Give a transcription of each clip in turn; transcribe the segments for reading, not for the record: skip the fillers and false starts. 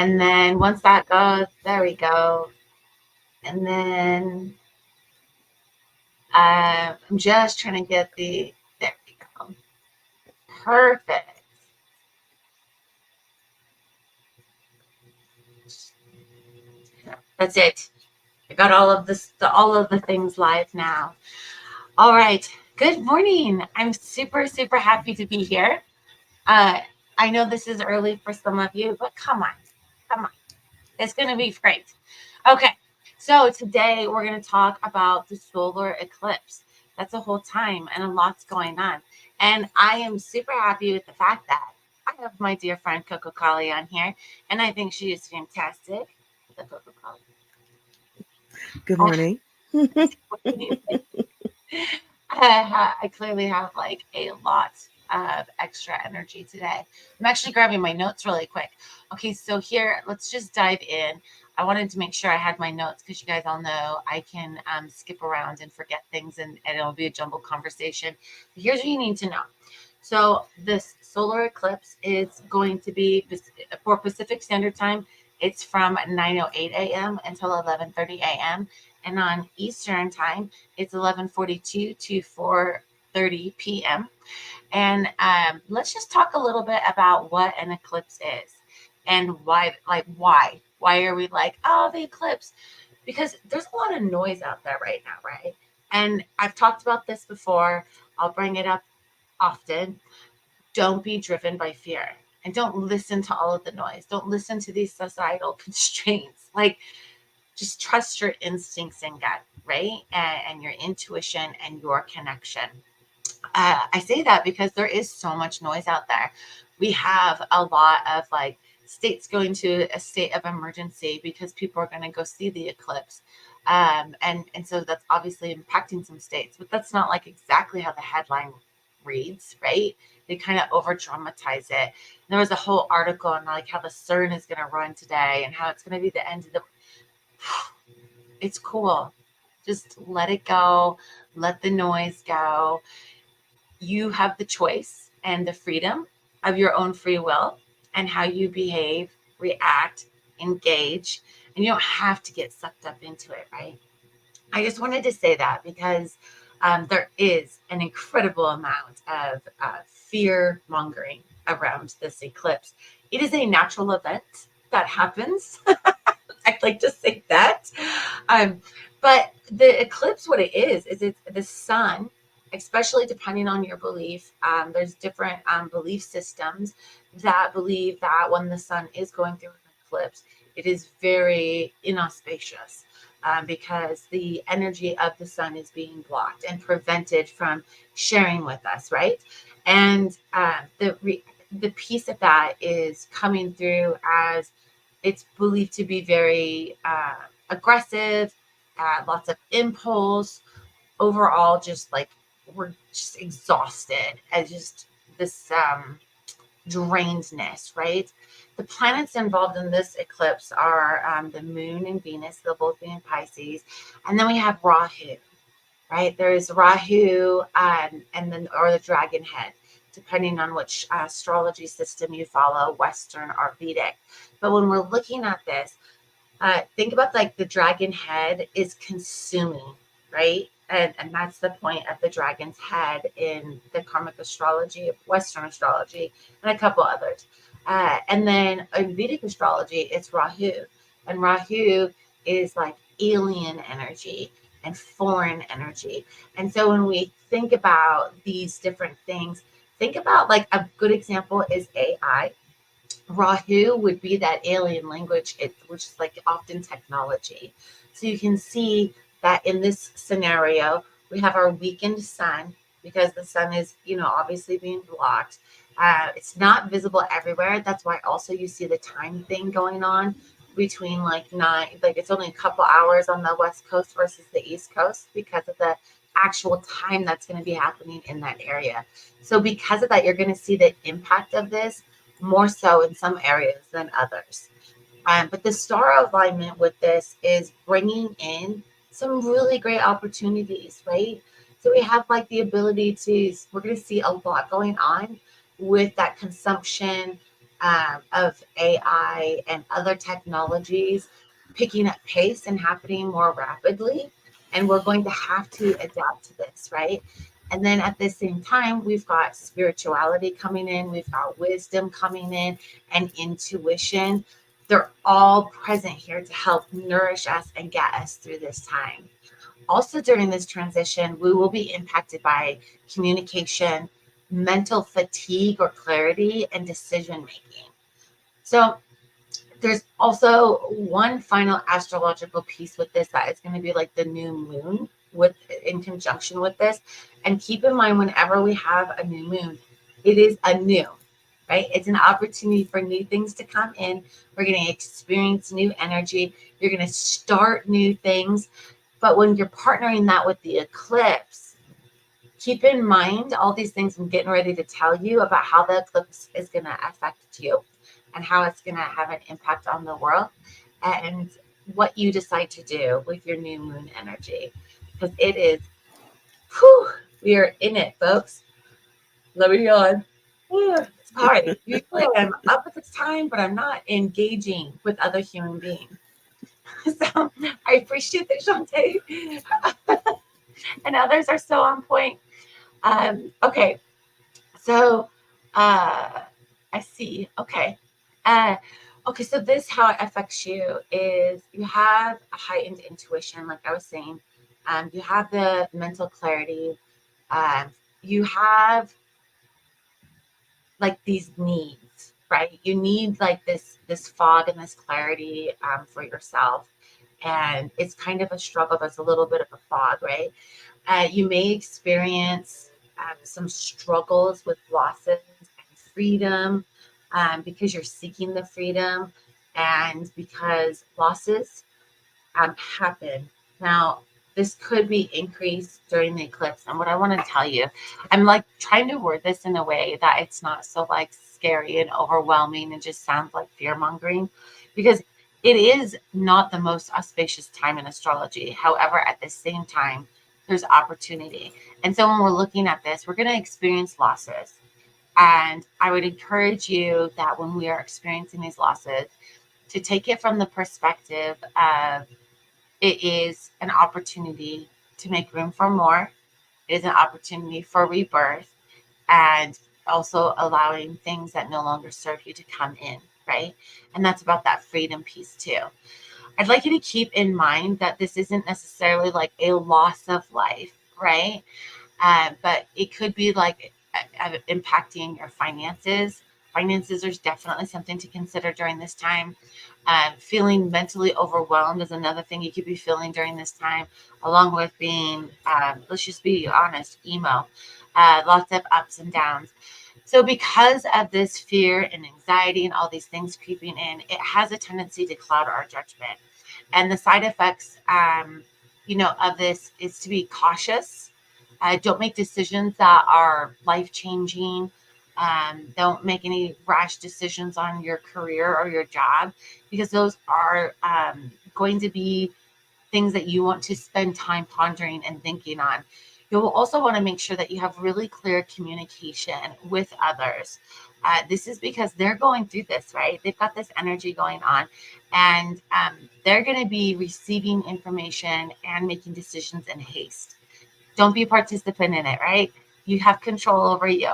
And then once that goes, there we go. And then I'm just trying to get there we go. Perfect. That's it. I got all of the things live now. All right. Good morning. I'm super, super happy to be here. Uh, I know this is early for some of you, but come on. Come on. It's going to be great. Okay. So today we're going to talk about the solar eclipse. That's a whole time and a lot's going on. And I am super happy with the fact that I have my dear friend CoCo Kali on here, and I think she is fantastic. The CoCo Kali. Good morning. I clearly have like a lot of extra energy today. I'm actually grabbing my notes really quick. Okay, so here, let's just dive in. I wanted to make sure I had my notes because you guys all know I can skip around and forget things, and it'll be a jumbled conversation. But here's what you need to know. So this solar eclipse is going to be for Pacific Standard Time. It's from 9:08 a.m. until 11:30 a.m. And on Eastern Time, it's 11:42 to 4:30 p.m. And let's just talk a little bit about what an eclipse is and why. Why are we like, oh, the eclipse? Because there's a lot of noise out there right now, right? And I've talked about this before. I'll bring it up often. Don't be driven by fear, and don't listen to all of the noise. Don't listen to these societal constraints. Like, just trust your instincts and gut, right? And your intuition and your connection. I say that because there is so much noise out there. We have a lot of like states going to a state of emergency because people are going to go see the eclipse. And so that's obviously impacting some states, but that's not like exactly how the headline reads, right? They kind of over dramatize it. There was a whole article on like how the CERN is going to run today and how it's going to be the end of the. It's cool. Just let it go. Let the noise go. You have the choice and the freedom of your own free will and how you behave, react, engage. And you don't have to get sucked up into it, right? I just wanted to say that because there is an incredible amount of fear mongering around this eclipse. It is a natural event that happens. I'd like to say that. Um, but the eclipse, what it is it's the sun, especially depending on your belief. There's different belief systems that believe that when the sun is going through an eclipse, it is very inauspicious. Because the energy of the sun is being blocked and prevented from sharing with us, right? And the piece of that is coming through as it's believed to be very aggressive, lots of impulse. Overall, just like we're just exhausted and just this drainedness, right? The planets involved in this eclipse are the moon and Venus, they'll both be in Pisces. And then we have Rahu, right? There's Rahu and then, or the dragon head, depending on which astrology system you follow, Western or Vedic. But when we're looking at this, think about like the dragon head is consuming, right? And that's the point of the dragon's head in the karmic astrology, Western astrology, and a couple others. And then in Vedic astrology, it's Rahu. And Rahu is like alien energy and foreign energy. And so when we think about these different things, think about like a good example is AI. Rahu would be that alien language, which is like often technology. So you can see that in this scenario, we have our weakened sun because the sun is, obviously being blocked. It's not visible everywhere. That's why also you see the time thing going on between like nine, like it's only a couple hours on the West Coast versus the East Coast because of the actual time that's going to be happening in that area. So because of that, you're going to see the impact of this more so in some areas than others. But the star alignment with this is bringing in some really great opportunities, right? So we have like the ability to, we're going to see a lot going on with that consumption, of AI and other technologies picking up pace and happening more rapidly. And we're going to have to adapt to this, right? And then at the same time, we've got spirituality coming in, we've got wisdom coming in, and intuition. They're all present here to help nourish us and get us through this time. Also, during this transition, we will be impacted by communication, mental fatigue or clarity, and decision making. So, there's also one final astrological piece with this that is going to be like the new moon with in conjunction with this. And keep in mind, whenever we have a new moon, it is a new, right? It's an opportunity for new things to come in. We're going to experience new energy. You're going to start new things. But when you're partnering that with the eclipse, keep in mind all these things I'm getting ready to tell you about how the eclipse is going to affect you and how it's going to have an impact on the world and what you decide to do with your new moon energy. Because it is, whew, we are in it, folks. Let me yawn. Sorry, usually I'm up at this time, but I'm not engaging with other human beings. So I appreciate that, Shantae. And others are so on point. Okay, so I see. Okay. Uh, okay, so this how it affects you is you have a heightened intuition, like I was saying. You have the mental clarity. You have like these needs, right? You need like this fog and this clarity for yourself. And it's kind of a struggle. There's a little bit of a fog, right? You may experience some struggles with losses and freedom because you're seeking the freedom and because losses happen. Now, this could be increased during the eclipse. And what I want to tell you, I'm like trying to word this in a way that it's not so like scary and overwhelming and just sounds like fear mongering because it is not the most auspicious time in astrology. However, at the same time, there's opportunity. And so when we're looking at this, we're going to experience losses. And I would encourage you that when we are experiencing these losses, to take it from the perspective of it is an opportunity to make room for more. It is an opportunity for rebirth and also allowing things that no longer serve you to come in, right? And that's about that freedom piece too. I'd like you to keep in mind that this isn't necessarily like a loss of life, right? But it could be like impacting your finances. Finances are definitely something to consider during this time. Feeling mentally overwhelmed is another thing you could be feeling during this time, along with being, let's just be honest, emo. Lots of ups and downs. So, because of this fear and anxiety and all these things creeping in, it has a tendency to cloud our judgment. And the side effects, of this is to be cautious. Don't make decisions that are life changing. Don't make any rash decisions on your career or your job because those are going to be things that you want to spend time pondering and thinking on. You'll also want to make sure that you have really clear communication with others. This is because they're going through this, right? They've got this energy going on, and they're going to be receiving information and making decisions in haste. Don't be a participant in it, right? You have control over you.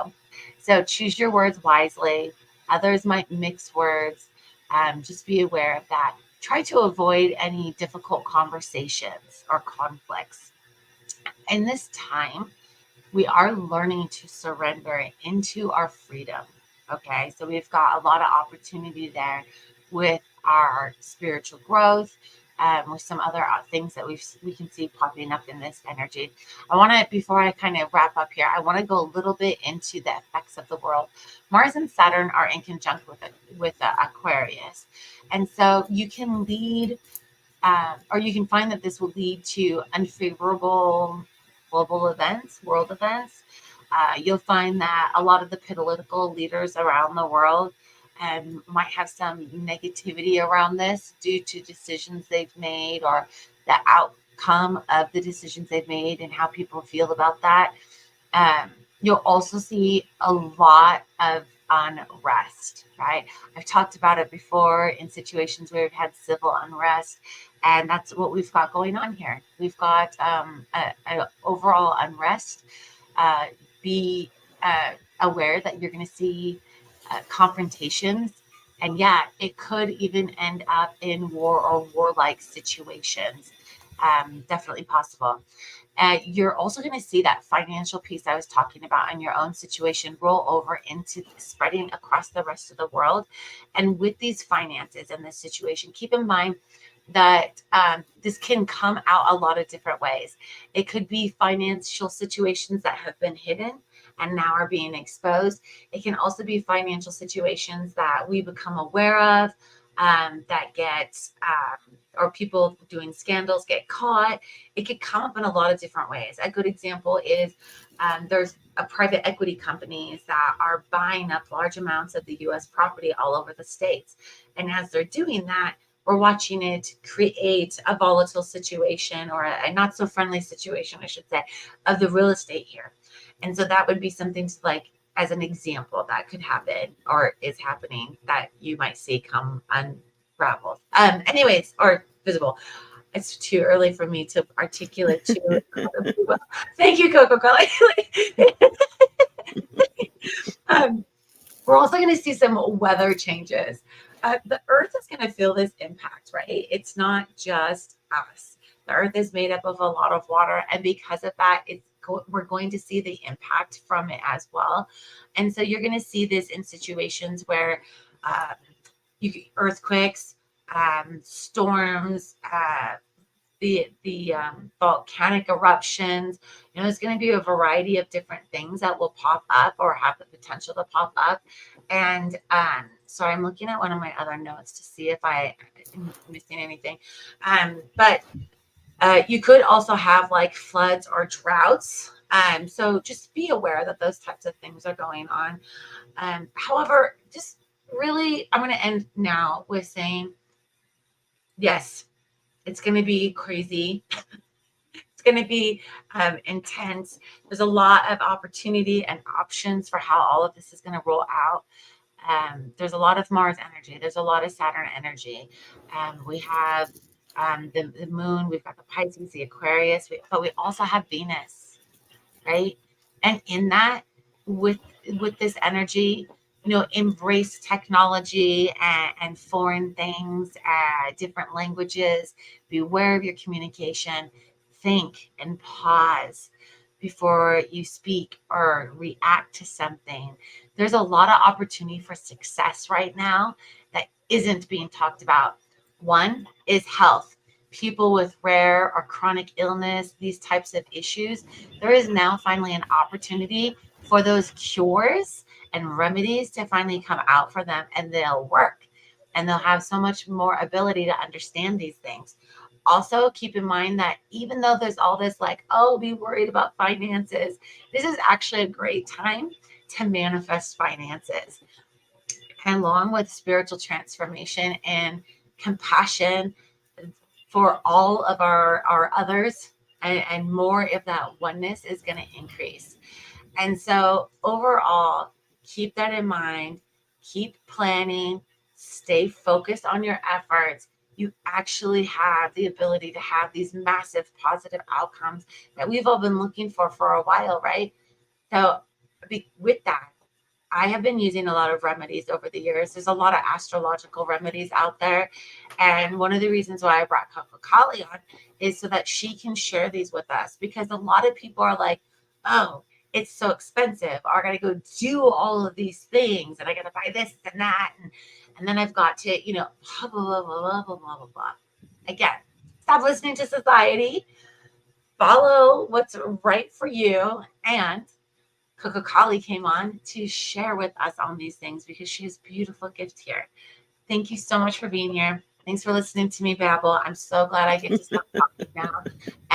So choose your words wisely. Others might mix words. Just be aware of that. Try to avoid any difficult conversations or conflicts. In this time, we are learning to surrender into our freedom. Okay, so we've got a lot of opportunity there with our spiritual growth, with some other things that we can see popping up in this energy. I want to, before I kind of wrap up here, I want to go a little bit into the effects of the world. Mars and Saturn are in conjunct with Aquarius, and so you can lead or you can find that this will lead to unfavorable global events, world events. You'll find that a lot of the political leaders around the world might have some negativity around this due to decisions they've made or the outcome of the decisions they've made and how people feel about that. You'll also see a lot of unrest, right? I've talked about it before in situations where we've had civil unrest, and that's what we've got going on here. We've got a overall unrest. Uh, be aware that you're going to see confrontations, and yeah, it could even end up in war or warlike situations. Definitely possible. You're also going to see that financial piece I was talking about in your own situation roll over into spreading across the rest of the world. And with these finances and this situation, keep in mind that this can come out a lot of different ways. It could be financial situations that have been hidden and now are being exposed. It can also be financial situations that we become aware of, that get, or people doing scandals get caught. It could come up in a lot of different ways. A good example is there's a private equity companies that are buying up large amounts of the US property all over the states. And as they're doing that, we're watching it create a volatile situation, or a not so friendly situation, I should say, of the real estate here. And so that would be something to, like, as an example, that could happen or is happening that you might see come unraveled. Anyways, or visible. It's too early for me to articulate to well. Thank you, CoCo Kali. um, we're also going to see some weather changes. The earth is going to feel this impact, right? It's not just us. The earth is made up of a lot of water. And because of that, we're going to see the impact from it as well. And so you're going to see this in situations where uh, earthquakes, storms, the volcanic eruptions. There's going to be a variety of different things that will pop up or have the potential to pop up. And so I'm looking at one of my other notes to see if I'm missing anything. But you could also have like floods or droughts. So just be aware that those types of things are going on. However, just really, I'm going to end now with saying, yes, it's going to be crazy. It's going to be intense. There's a lot of opportunity and options for how all of this is going to roll out. There's a lot of Mars energy. There's a lot of Saturn energy. We have the moon. We've got the Pisces, the Aquarius, but we also have Venus, right? And in that, with this energy, embrace technology and foreign things, different languages. Beware of your communication. Think and pause before you speak or react to something. There's a lot of opportunity for success right now that isn't being talked about. One is health. People with rare or chronic illness, these types of issues, there is now finally an opportunity for those cures and remedies to finally come out for them, and they'll work, and they'll have so much more ability to understand these things. Also, keep in mind that even though there's all this like, oh, be worried about finances, this is actually a great time to manifest finances, and along with spiritual transformation and compassion for all of our others, and more of that oneness is going to increase. And so overall, keep that in mind, keep planning, stay focused on your efforts. You actually have the ability to have these massive positive outcomes that we've all been looking for a while, right? So with that, I have been using a lot of remedies over the years. There's a lot of astrological remedies out there. And one of the reasons why I brought CoCo Kali on is so that she can share these with us, because a lot of people are like, oh, it's so expensive. I got to go do all of these things, and I got to buy this and that. And then I've got to, blah, blah, blah, blah, blah, blah, blah, blah. Again, stop listening to society. Follow what's right for you. And CoCo Kali came on to share with us on these things because she has a beautiful gift here. Thank you so much for being here. Thanks for listening to me babble. I'm so glad I get to stop talking now.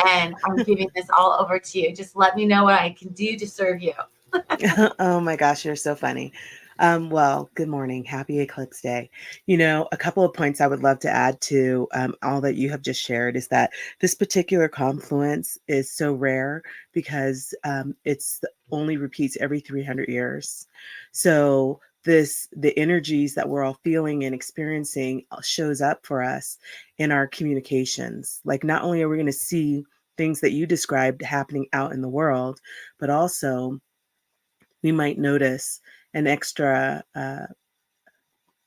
And I'm giving this all over to you. Just let me know what I can do to serve you. Oh my gosh, you're so funny. Well, good morning. Happy Eclipse Day. A couple of points I would love to add to all that you have just shared is that this particular confluence is so rare because only repeats every 300 years. So the energies that we're all feeling and experiencing shows up for us in our communications. Like, not only are we going to see things that you described happening out in the world, but also we might notice an extra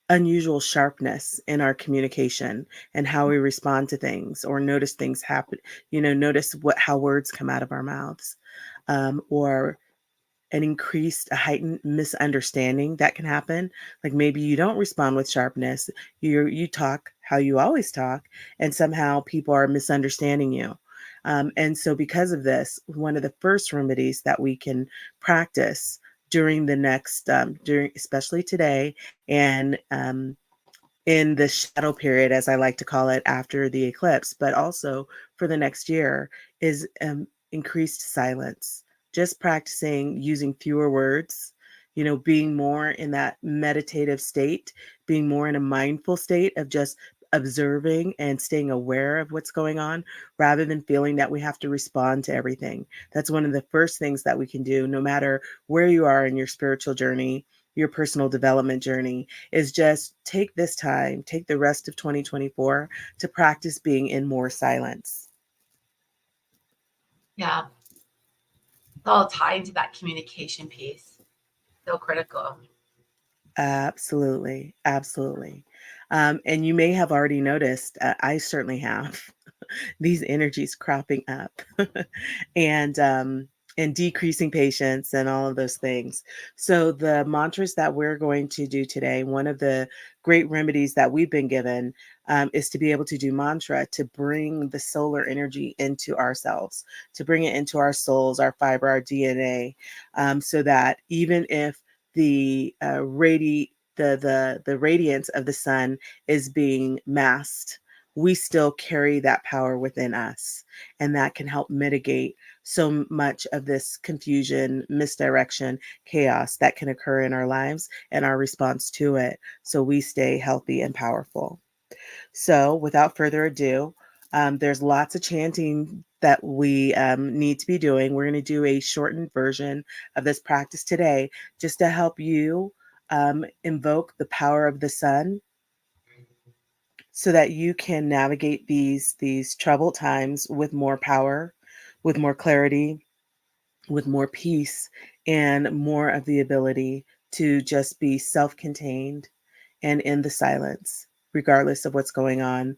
unusual sharpness in our communication and how we respond to things, or notice things happen, notice how words come out of our mouths, or an increased, a heightened misunderstanding that can happen. Like, maybe you don't respond with sharpness, you talk how you always talk, and somehow people are misunderstanding you. And so because of this, one of the first remedies that we can practice during the next during especially today, and in the shadow period, as I like to call it, after the eclipse, but also for the next year, is increased silence. Just practicing using fewer words, being more in that meditative state, being more in a mindful state of just observing and staying aware of what's going on, rather than feeling that we have to respond to everything. That's one of the first things that we can do, no matter where you are in your spiritual journey, your personal development journey, is just take this time, take the rest of 2024 to practice being in more silence. Yeah, it's all tied to that communication piece. So critical. Absolutely. Absolutely. And you may have already noticed, I certainly have, these energies cropping up and decreasing patience and all of those things. So the mantras that we're going to do today, one of the great remedies that we've been given, is to be able to do mantra, to bring the solar energy into ourselves, to bring it into our souls, our fiber, our DNA, so that even if the the radiance of the sun is being masked, we still carry that power within us. And that can help mitigate so much of this confusion, misdirection, chaos that can occur in our lives and our response to it, so we stay healthy and powerful. So, without further ado, there's lots of chanting that we need to be doing. We're going to do a shortened version of this practice today, just to help you invoke the power of the sun, so that you can navigate these troubled times with more power, with more clarity, with more peace, and more of the ability to just be self-contained and in the silence, regardless of what's going on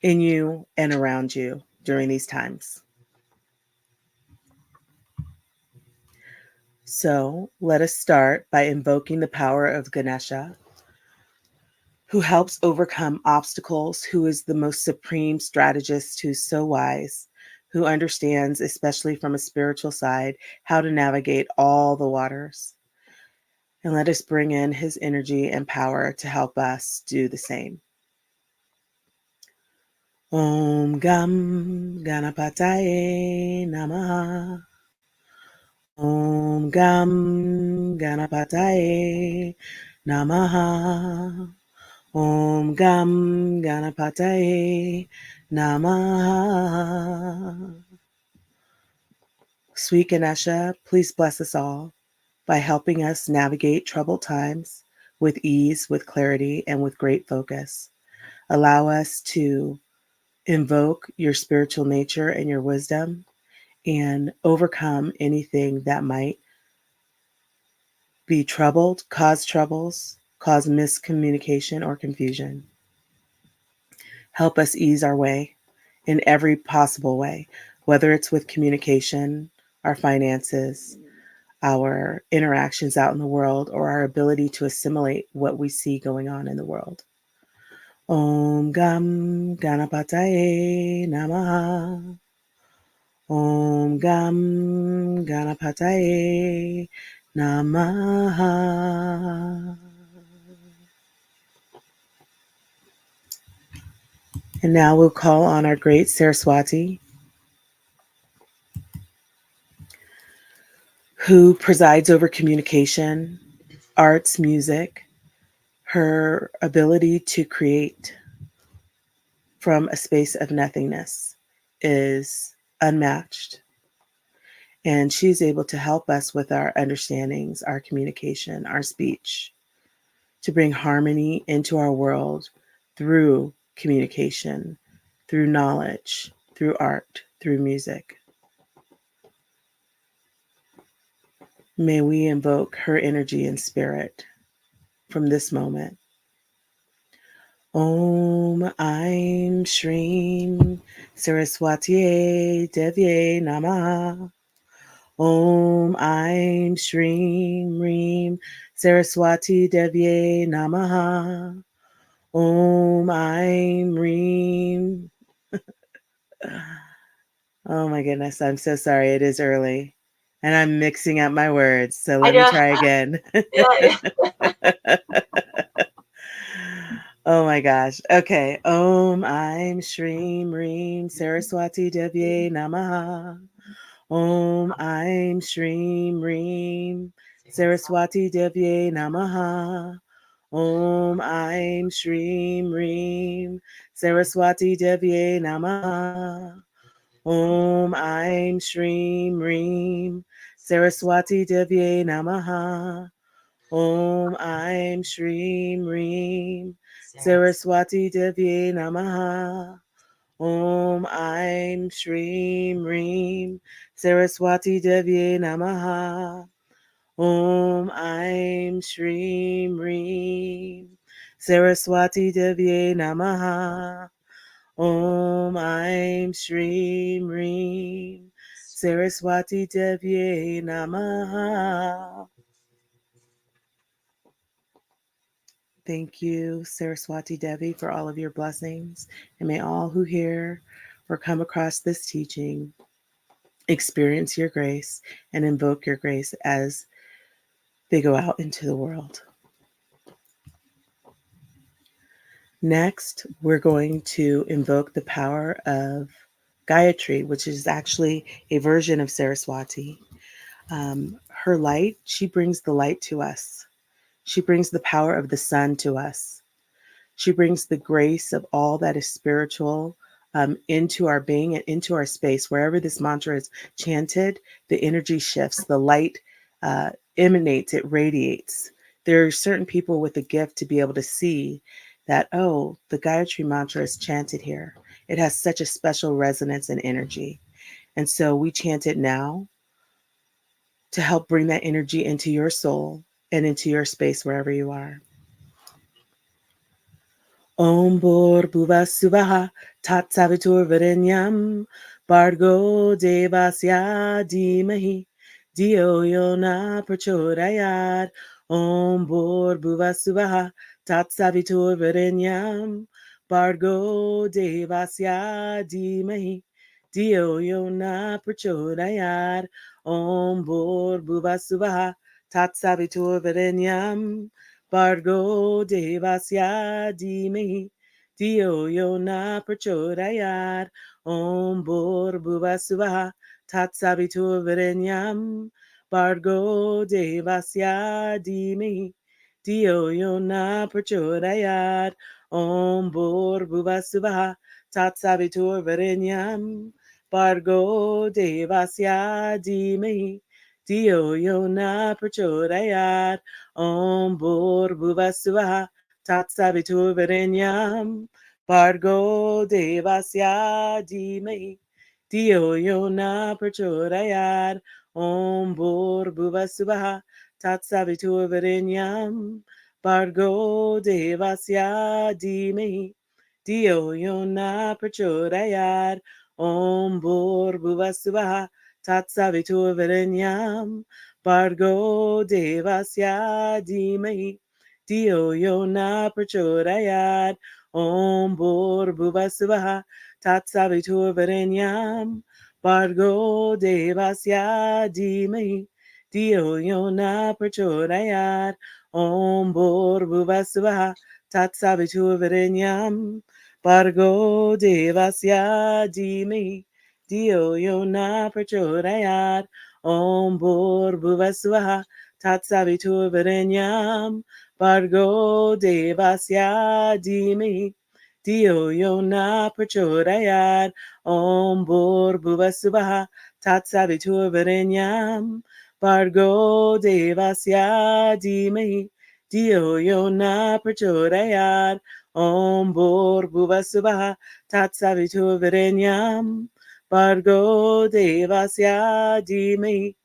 in you and around you during these times. So let us start by invoking the power of Ganesha, who helps overcome obstacles, who is the most supreme strategist, who's so wise, who understands, especially from a spiritual side, how to navigate all the waters. And let us bring in his energy and power to help us do the same. Om Gam Ganapataye Namaha. Om Gam Ganapataye Namaha. Om Gam Ganapataye Namaha. Sweet Ganesha, please bless us all by helping us navigate troubled times with ease, with clarity, and with great focus. Allow us to invoke your spiritual nature and your wisdom, and overcome anything that might be troubled, cause troubles, cause miscommunication or confusion. Help us ease our way in every possible way, whether it's with communication, our finances, our interactions out in the world, or our ability to assimilate what we see going on in the world. Om Gam Ganapataye Namaha. Om Gam Ganapataye Namaha. And now we'll call on our great Saraswati, who presides over communication, arts, music. Her ability to create from a space of nothingness is unmatched. And she's able to help us with our understandings, our communication, our speech. to bring harmony into our world through communication, through knowledge, through art, through music. May we invoke her energy and spirit from this moment. Om Aim Shreem Saraswati Devye Namaha. Om Aim Shreem Reem Saraswati Devye Namaha. Om Aim Reem. Oh my goodness, I'm so sorry. It is early. And I'm mixing up my words. So I let me know. try again. Yeah. Oh my gosh. Okay. Om Aim Shreem Reem Saraswati Devye Namaha. Om Aim Shreem Reem Saraswati Devye Namaha. Om Aim Shreem Reem Saraswati Devye Namaha. Om Aim Shreem Reem Saraswati Devye Namaha. Om Aim Shreem Reem Saraswati Devye Namaha. Om Aim Shreem Reem Saraswati Devye Namaha. Om Aim Shreem Reem Saraswati Devye Namaha. Om Aim Shreem Reem Saraswati Devye Namaha. Thank you, Saraswati Devi, for all of your blessings. And may all who hear or come across this teaching experience your grace and invoke your grace as they go out into the world. Next, we're going to invoke the power of Gayatri, which is actually a version of Saraswati. Her light, she brings the light to us. She brings the power of the sun to us. She brings the grace of all that is spiritual into our being and into our space. Wherever this mantra is chanted, the energy shifts, the light emanates, it radiates. There are certain people with a gift to be able to see that, oh, the Gayatri mantra is chanted here. It has such a special resonance and energy. And so we chant it now to help bring that energy into your soul and into your space wherever you are. Om Bor Bhuva Suvaha Tat Savitur Varenyam Bargo Devasya Dhimahi Dio Yona Prachodayat. Om Bor Bhuva Suvaha Tat Savitur Varenyam Bargo Devasya Dhimahi Dio Yona Prachodayat. Om Bor Bhuva Suvaha Tat Savitur Varenyam Bargo Devasya Dhimahi Dio Yona Prachodayat. Om Bor Bhuva Suvaha Tat Savitur Varenyam Bargo Devasya Dhimahi Dio Yona Prachodayat. Om Bor Bhuva Suvaha Tat Savitur Varenyam Bargo Devasya Dhimahi Dio Yona Prachodayat. Om Bor Bhuva Suvaha Tat Savitur Varenyam Bargo Devasya Dhimahi Dio Yona Prachodayat. Om Bor Bhuva Suvaha Tat Savitur Varenyam Bargo Devasya Dhimahi Dio Yona Prachodayat. Om Bor Bhuva Suvaha Tat Savitur Varenyam Bargo Devasya Dhimahi Dio Yona Prachodayat. Om Bor Bhuva Suvaha Tat Savitur Varenyam Bargo Devasya Dhimahi Dio Yona Prachodayat. Om Bor Bhuva Suvaha Tat Savitur Varenyam Bargo Devasya Dhimahi Dio Yona Prachodayat. Om Bor Bhuva Suvaha Tat Savitur Varenyam Bargo Devasya Dhimahi Dio Yona Prachodayat. Om Bor Bhuva Suvaha Tat Savitur Varenyam Bargo Devasya Dhimahi Dio yo na prachodayat. Om bor bhuvasuvaha tatsavitur virenyam. Bargo devasya dhimai.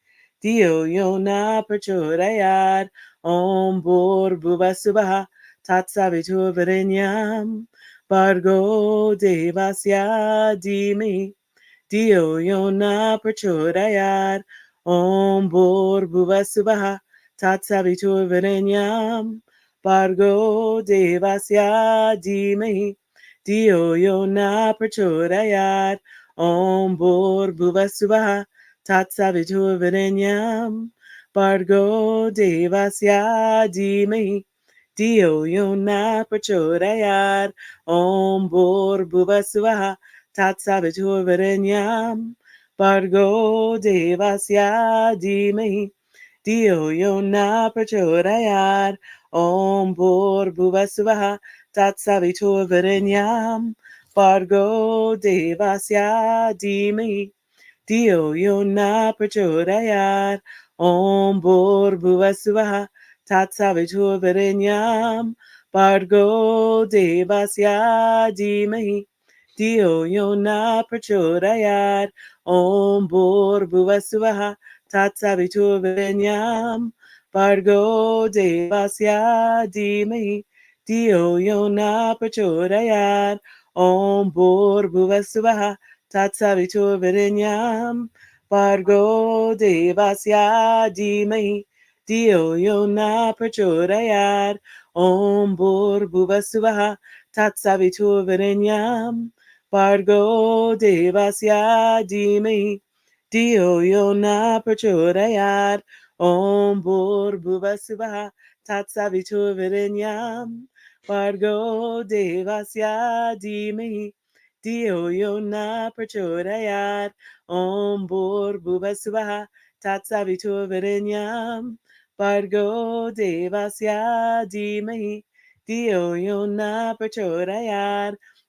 Dio yo na prachodayat. Om bor bhuvasuvaha tatsavitur virenyam. Bargo devasya dhimai. Dio yona prachodayat. Om bor bhuvasuvaha tatsavitur virenyam. Bargo devasya dhimahi. Dio yona prachodayat. Om bor bhuvasuvaha tatsavitur virenyam. Bargo devasya dhimahi. Dio yona prachodayat. Om bor bhuvasuvaha tatsavitur virenyam. Bargo devasya dhimahi. Dio yona prachodayat. Om bor bhuvasuvaha tatsavitur virenyam. Bargo devasya dhimahi. Dio yona prachodayat. Om bor bhuvasuvaha tatsavitur virenyam. Bargo devasya dhimahi. Dio yona prachodayat. Om bor bhuvasuvaha tatsavitur virenyam. Bargo devasya dhimahi. Dio yona prachodayat. Om bor bhuvasuvaha tatsavitur virenyam. Bargo devasya dhimahi. Dio yona prachodayat. Om bor bhuvasuvaha tatsavitur virenyam. Bargo devasya dhimahi. Dio yona prachodayat. Om bor bhuvasuvaha tatsavitur virenyam. Bargo devasya dhimahi. Dio yona prachodayat. Om bor bhuvasuvaha tatsavitur virenyam. Bargo devasya dhimahi. Dio yona prachodayat.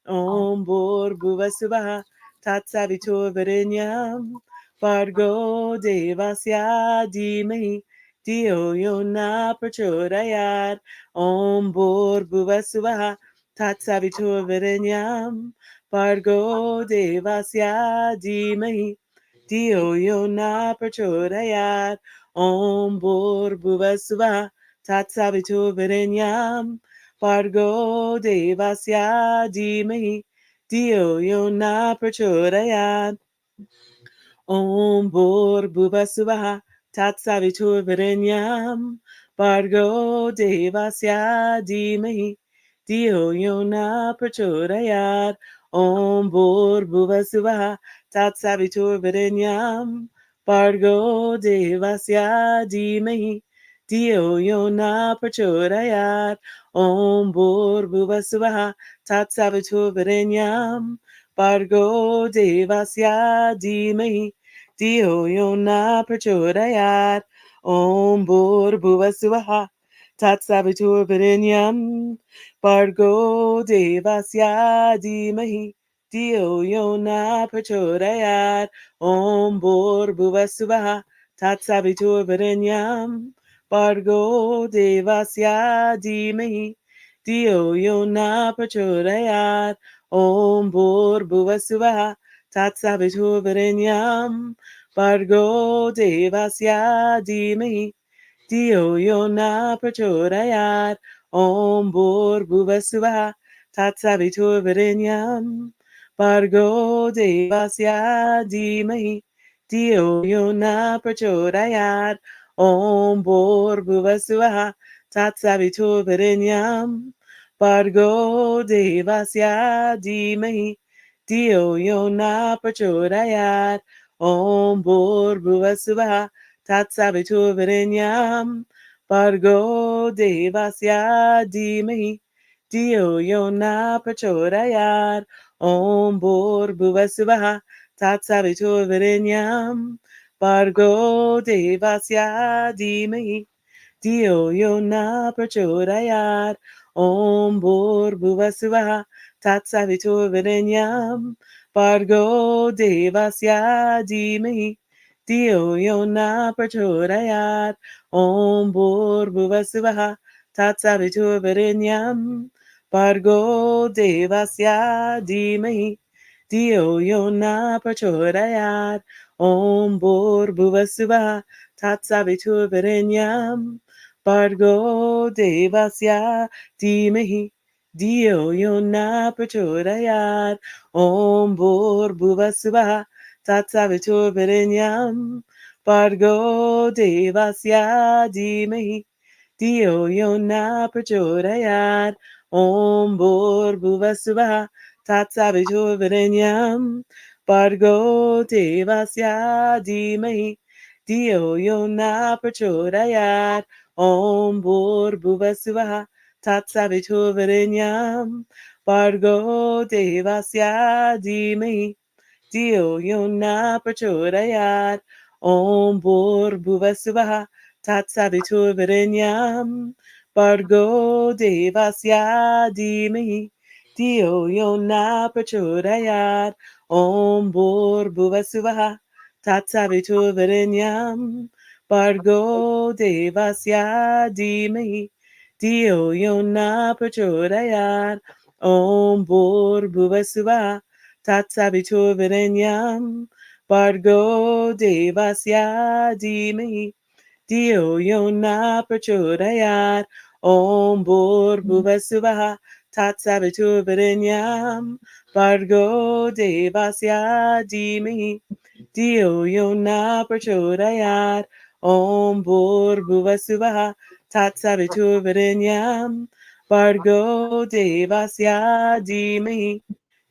Om bor bhuvasuvaha tatsavitur virenyam. Bargo devasya dhimahi. Dio yona prachodayat. Om bor bhuvasuvaha tatsavitur virenyam. Bargo devasya dhimahi. Dio yona prachodayat. Om bor bhuvasuvaha tatsavitur virenyam. Bargo devasya dhimahi. Dio yona prachodayat. Om bor bhuvasuvaha tatsavitur virenyam. Bargo devasya dhimahi. Dio yona prachodayat. Om bor bhuvasuvaha tatsavitur virenyam. Bargo devasya dhimahi. Dio yona prachodayat. Om bor bhuvasuvaha tatsavitur virenyam. Bargo devasya dhimahi. Dio yona prachodayat. Om bor bhuvasuvaha tatsavitur virenyam. Bargo devasya dhimahi. Dio yona prachodayat. Om bor bhuvasuvaha tatsavitur virenyam. Bargo devasya dhimahi. Dio yona prachodayat. Om bor bhuvasuvaha tatsavitur virenyam. Bargo devasya dhimahi. Dio yona prachodayat. Om bor bhuvasuvaha tatsavitur virenyam. Bargo devasya dhimahi. Dio yona prachodayat. Om bor bhuvasuvaha tatsavitur virenyam. Bargo devasya dhimahi. Dio yona prachodayat. Om bor bhuvasuvaha tatsavitur virenyam. Bargo devasya dhimahi. Dio yona prachodayat. Om bor bhuvasuvaha tatsavitur virenyam. Bargo devasya dhimahi. Dio yona prachodayat. Om bor bhuvasuvaha tatsavitur virenyam. Bargo devasya dhimahi. Dio yona prachodayat. Om bor bhuvasuvaha Tatsaviturvarenyam Bargo Devasya Dhimahi Dio Yona Prachodayat Om Bhuvasuva Tatsaviturvarenyam Bargo Devasya Dhimahi Dio Yona Prachodayat Om Bhuvasuva Tatsaviturvarenyam Bargo Devasya Dhimahi Dio Yona Prachodayat Om Bhuvasuva Tatsaviturvarenyam Bargo Devasya Dhimahi Dio Yona Prachodayat Om Bhuvasuva Tatsaviturvarenyam Bargo Devasya Dhimahi Dio Yona Prachodayat Om Bhuvasuva Tatsaviturvarenyam Bargo Devasya Dhimahi Dio Yona Prachodayat Om Bhuvasuva Tatsaviturvarenyam Bargo Devasya Dhimahi Dio Yona Prachodayat Om Bhuvasuva Tatsaviturvarenyam Bargo Devasya Dhimahi Dio Yona Prachodayat Om Bhuvasuva Tatsaviturvarenyam Bargo Devasya Dhimahi Dio Yona Prachodayat Om Bhuvasuva Tatsaviturvarenyam Bargo Devasya Dhimahi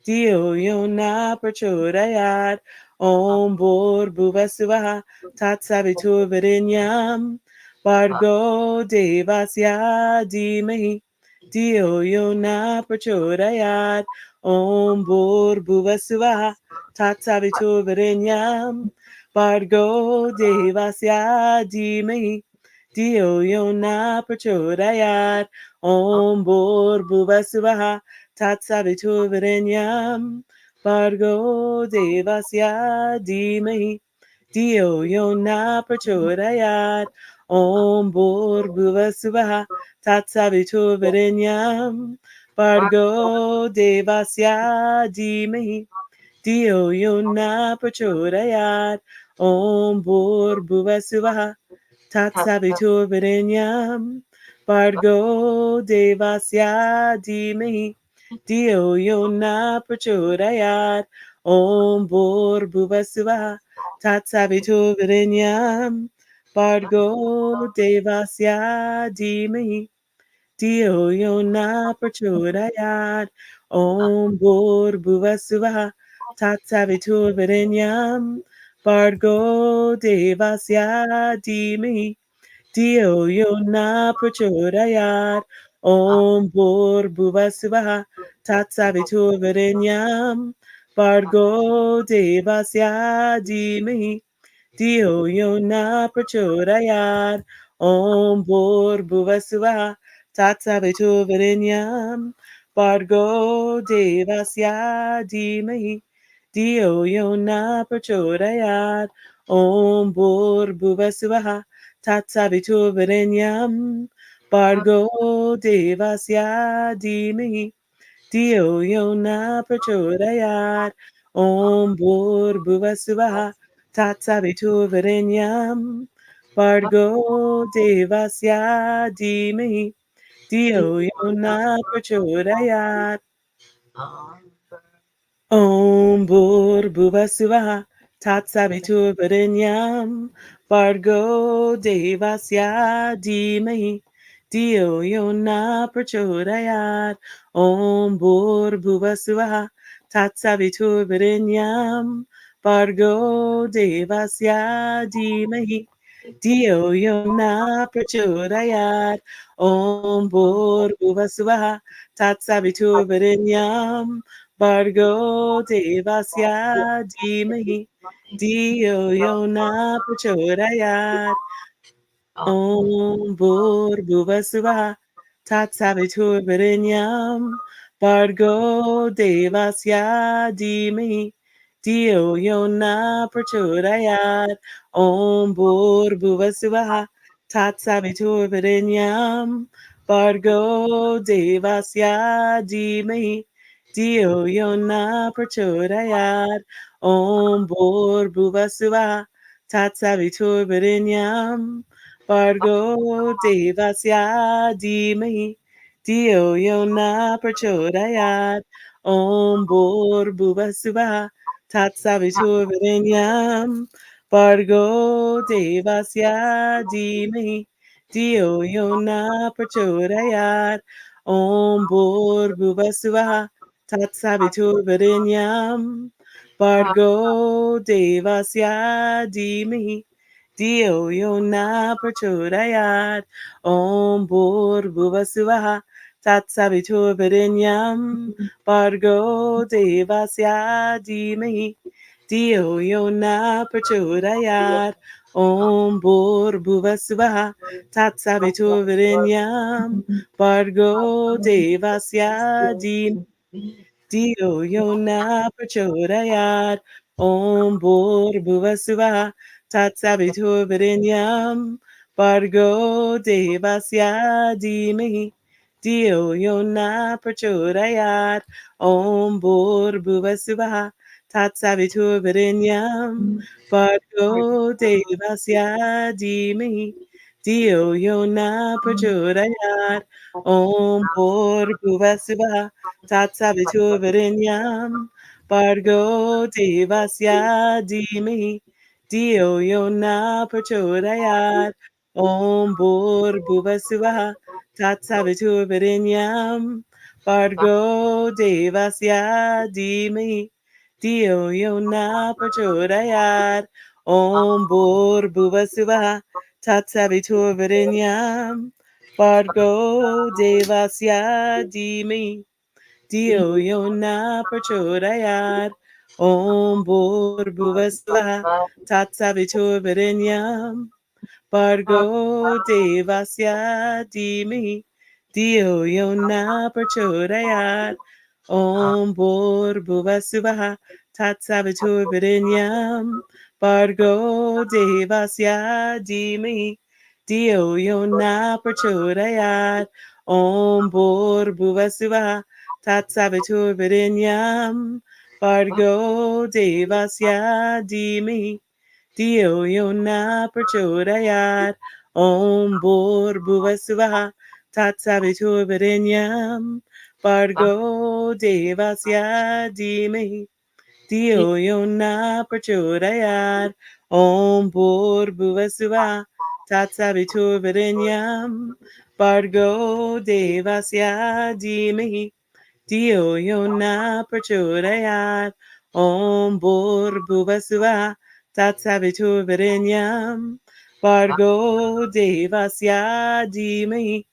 Dio Yona Prachodayat Om Bhuvasuva Tatsaviturvarenyam Bargo Devasya Dhimahi Dio Yona Prachodayat Om Bhuvasuva Tatsaviturvarenyam Bargo Devasya Dhimahi Dio Yona Prachodayat Om Bhuvasuva Tatsaviturvarenyam Bargo Devasya Dhimahi Dio Yona Prachodayat Om Bhuvasuva Tatsaviturvarenyam Bargo Devasya Dhimahi Dio Yona Prachodayat Om Bhuvasuva Tatsaviturvarenyam Bargo Devasya Dhimahi Dio Yona Prachodayat Om Bhuvasuva Tatsaviturvarenyam Bargo Devasya Dhimahi Dio Yona Prachodayat Om Bhuvasuva Tatsaviturvarenyam Bargo Devasya Dhimahi Dio Yona Prachodayat Om Bhuvasuva Tatsaviturvarenyam Bargo Devasya Dhimahi Dio Yona Prachodayat Om Bhuvasuva Tatsaviturvarenyam Bargo Devasya Dhimahi Dio Yona Prachodayat Om Bhuvasuva Tatsaviturvarenyam Bargo Devasya Dhimahi Dio Yona Prachodayat Om Bhuvasuva Tatsaviturvarenyam Bargo Devasya Dhimahi Dio Yona Prachodayat Om Bhuvasuva Tatsaviturvarenyam Bargo Devasya Dhimahi Dio Yona Prachodayat Om Bhuvasuva Tatsaviturvarenyam Bargo Devasya Dhimahi Dio Yona Prachodayat Om Bhuvasuva Tatsaviturvarenyam Bargo Devasya Dhimahi Dio Yona Prachodayat Om Bhuvasuva Tatsaviturvarenyam Bargo Devasya Dhimahi Dio Yona Prachodayat Om Bhuvasuva Tatsaviturvarenyam Bargo devasya dhimahi Dio yona prachodayat Om bor bhuvasuva Tatsavitur Varinyam Bargo devasya dhimahi Dio yona prachodayat Om bor bhuvasuva Tatsavitur Varinyam Bargo devasya dhimahi Dio yona prachodayat Om bor bhuvasuva Tatsavitur Varinyam Bargo devasya dhimahi Dio yona prachodayat Om bor bhuvasuva Tatsavitur Varinyam Bargo devasya dhimahi Dio yona prachodayat Om bor bhuvasuva Tatsavitur Varinyam Bargo devasya dhimahi Dio yona prachodayat Om bor bhuvasuva Tatsavitur Varinyam Bargo devasya dhimahi Dio yona prachodayat Om bor bhuvasuva Tatsavitur Varinyam Bargo devasya dhimahi Dio yona prachodayat Om bor bhuvasuva Tatsavitur Varinyam Bargo devasya dhimahi Dio yona prachodayat Om bor bhuvasuva Tatsavitur Varinyam Bargo devasya dhimahi Dio yona prachodayat Om bor bhuvasuva Tatsavitur Varinyam Bargo devasya dhimahi Dio yona prachodayat Om bor bhuvasuva Tatsavitur Varinyam Bargo devasya dhimahi Dio yona prachodayat Om bor bhuvasuva Tatsavitur Varinyam Bargo devasya dhimahi Dio yona prachodayat Om bor bhuvasuva Tatsavitur Varinyam Bargo devasya dhimahi Dio yona prachodayat Om bor bhuvasuva Tatsavitur Varinyam Bargo devasya dhimahi Dio yona prachodayat Om bor bhuvasuva Tatsavitur Varinyam Bargo devasya dhimahi Dio yona prachodayat Om bor bhuvasuva Tatsavitur Varinyam Bargo devasya dhimahi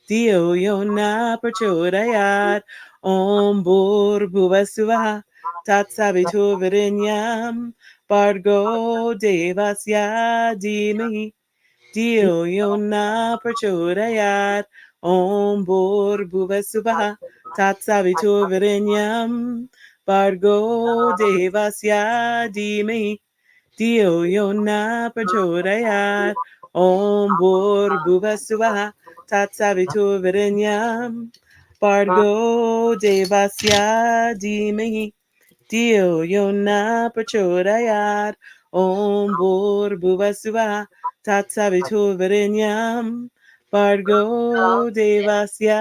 Dio yona prachodayat Om bor bhuvasuva Tatsavitur Varinyam Bargo devasya dhimahi Dio yona prachodayat Om bor bhuvasuva Tatsavitur Varinyam Bargo devasya dhimahi Dio yona prachodayat Om bor bhuvasuva Tatsavitur Varinyam Bargo devasya dhimahi Dio yona prachodayat Om bor bhuvasuva Tatsavitur Varinyam Bargo devasya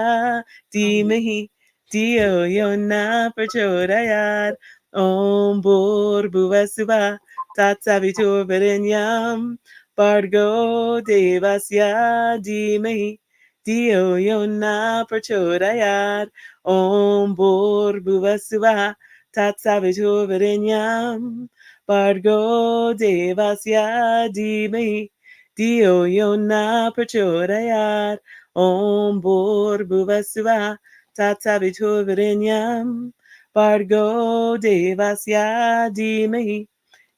dhimahi Dio yona prachodayat Om bor bhuvasuva Tatsavitur Varinyam Bargo devasya dhimahi Dio yona prachodayat Om bor bhuvasuva Tatsavitur Varinyam Bargo devasya dhimahi Dio yona prachodayat Om bor bhuvasuva Tatsavitur Varinyam Bargo devasya dhimahi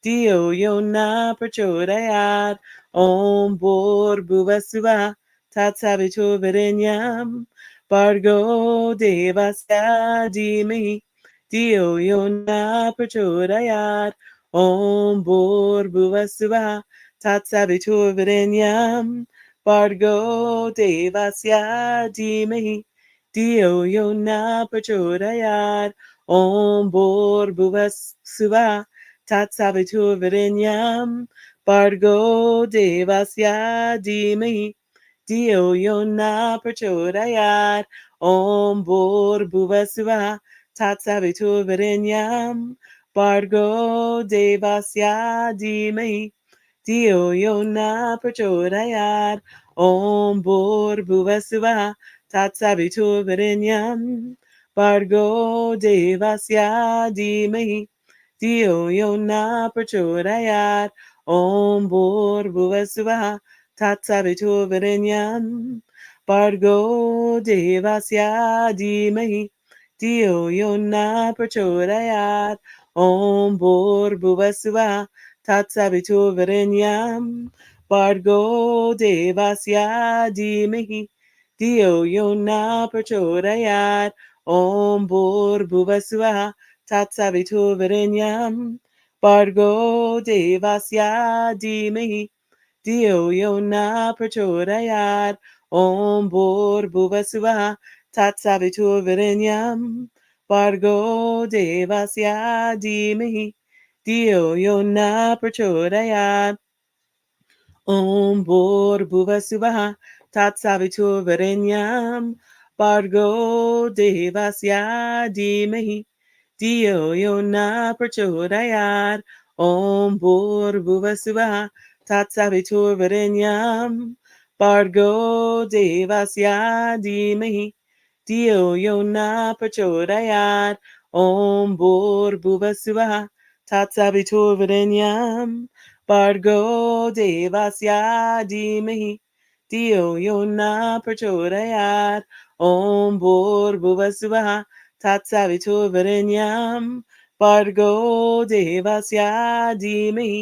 Dio yona prachodayat Om bor bhuvasuva Tatsavitur Varinyam Bargo devasya dhimahi Dio yona prachodayat Om bor bhuvasuva Tatsavitur Varinyam Bargo devasya dhimahi Dio yona prachodayat Om bor bhuvas suva Tatsavitur virenyam Bargo devasya dhimahi Dio yona prachodayat Om bor bhuvasuva Tatsavitur virenyam Bargo devasya dhimahi Dio yona prachodayat Om bor bhuvasuva Tatsavitur virenyam Bargo devasya dhimahi Dio yona prachodayat Om bor bhuvasuva Tatsavitur virenyam Bargo devasya dhimahi Dio yona prachodayat Om bor bhuvasuva Tatsavitur virenyam Bargo devasya dhimahi Dio yona prachodayat Om bor bhuvasuva Tatsavitur virenyam Bargo devasya dhimahi Dio yona prachodayat Om bor bhuvasuva Tatsavitur virenyam Bargo devasya dhimahi Dio yona prachodayat Om bor bhuvasuva Tatsavitur virenyam Bargo devasya dhimahi Dio yona prachodayat Om bor bhuvasuva Tatsavitur virenyam Bargo devasya dhimahi Dio yona prachodayat Om bor bhuvasuva Tatsavitur virenyam Bargo devasya dhimahi Dio yona prachodayat Om bor bhuvasuva Tatsavitur virenyam Bargo devasya dhimahi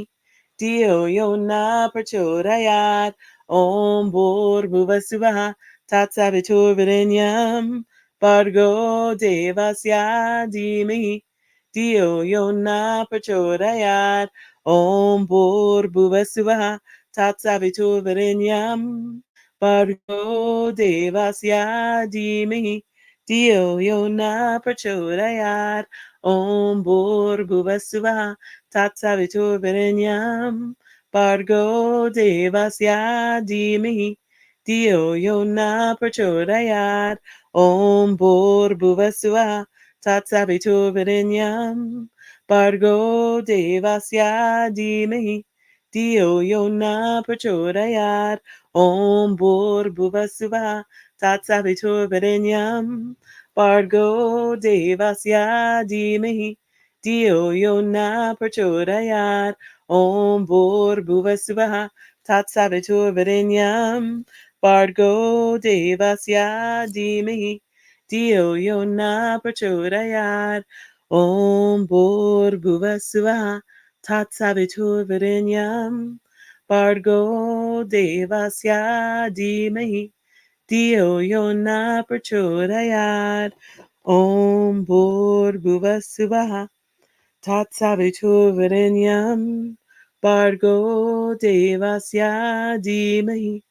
Dio yona prachodayat Om bor bhuvasuva Tatsavitur virenyam Bargo devasya dhimahi Dio yona prachodayat Om bor bhuvasuva Tatsavitur virenyam Bargo devasya dhimahi Dio yona prachodayat Om bor bhuvasuva Tatsavitur virenyam Bargo devasya dhimahi Dio yona prachodayat Om bor bhuvasuva Tatsavitur virenyam Bargo devasya dhimahi Dio yona prachodayat Om bor bhuvasuva Tatsavitur virenyam Bargo devasya dhimahi Dio yona prachodayat Om bor bhuvasuva Tatsavitur virenyam Bargo devasya dhimahi Dio yona prachodayat Om bor bhuvasuva Tatsavitur virenyam Bargo devasya dhimahi Dio yona prachodayat Om bor bhuvasuva Tatsavitur virenyam Bargo devasya dhimahi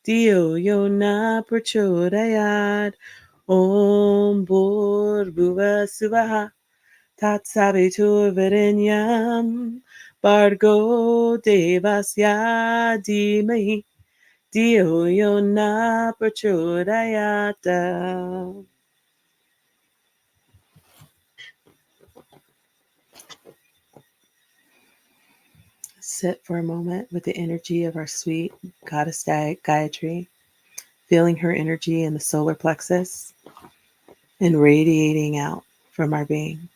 Dio yona prachodayat Om bor bhuvasuva Tatsavitur virenyam Bargo devasya dhimahi Dio yona prachodayata. Sit for a moment with the energy of our sweet goddess Gayatri, feeling her energy in the solar plexus and radiating out from our being.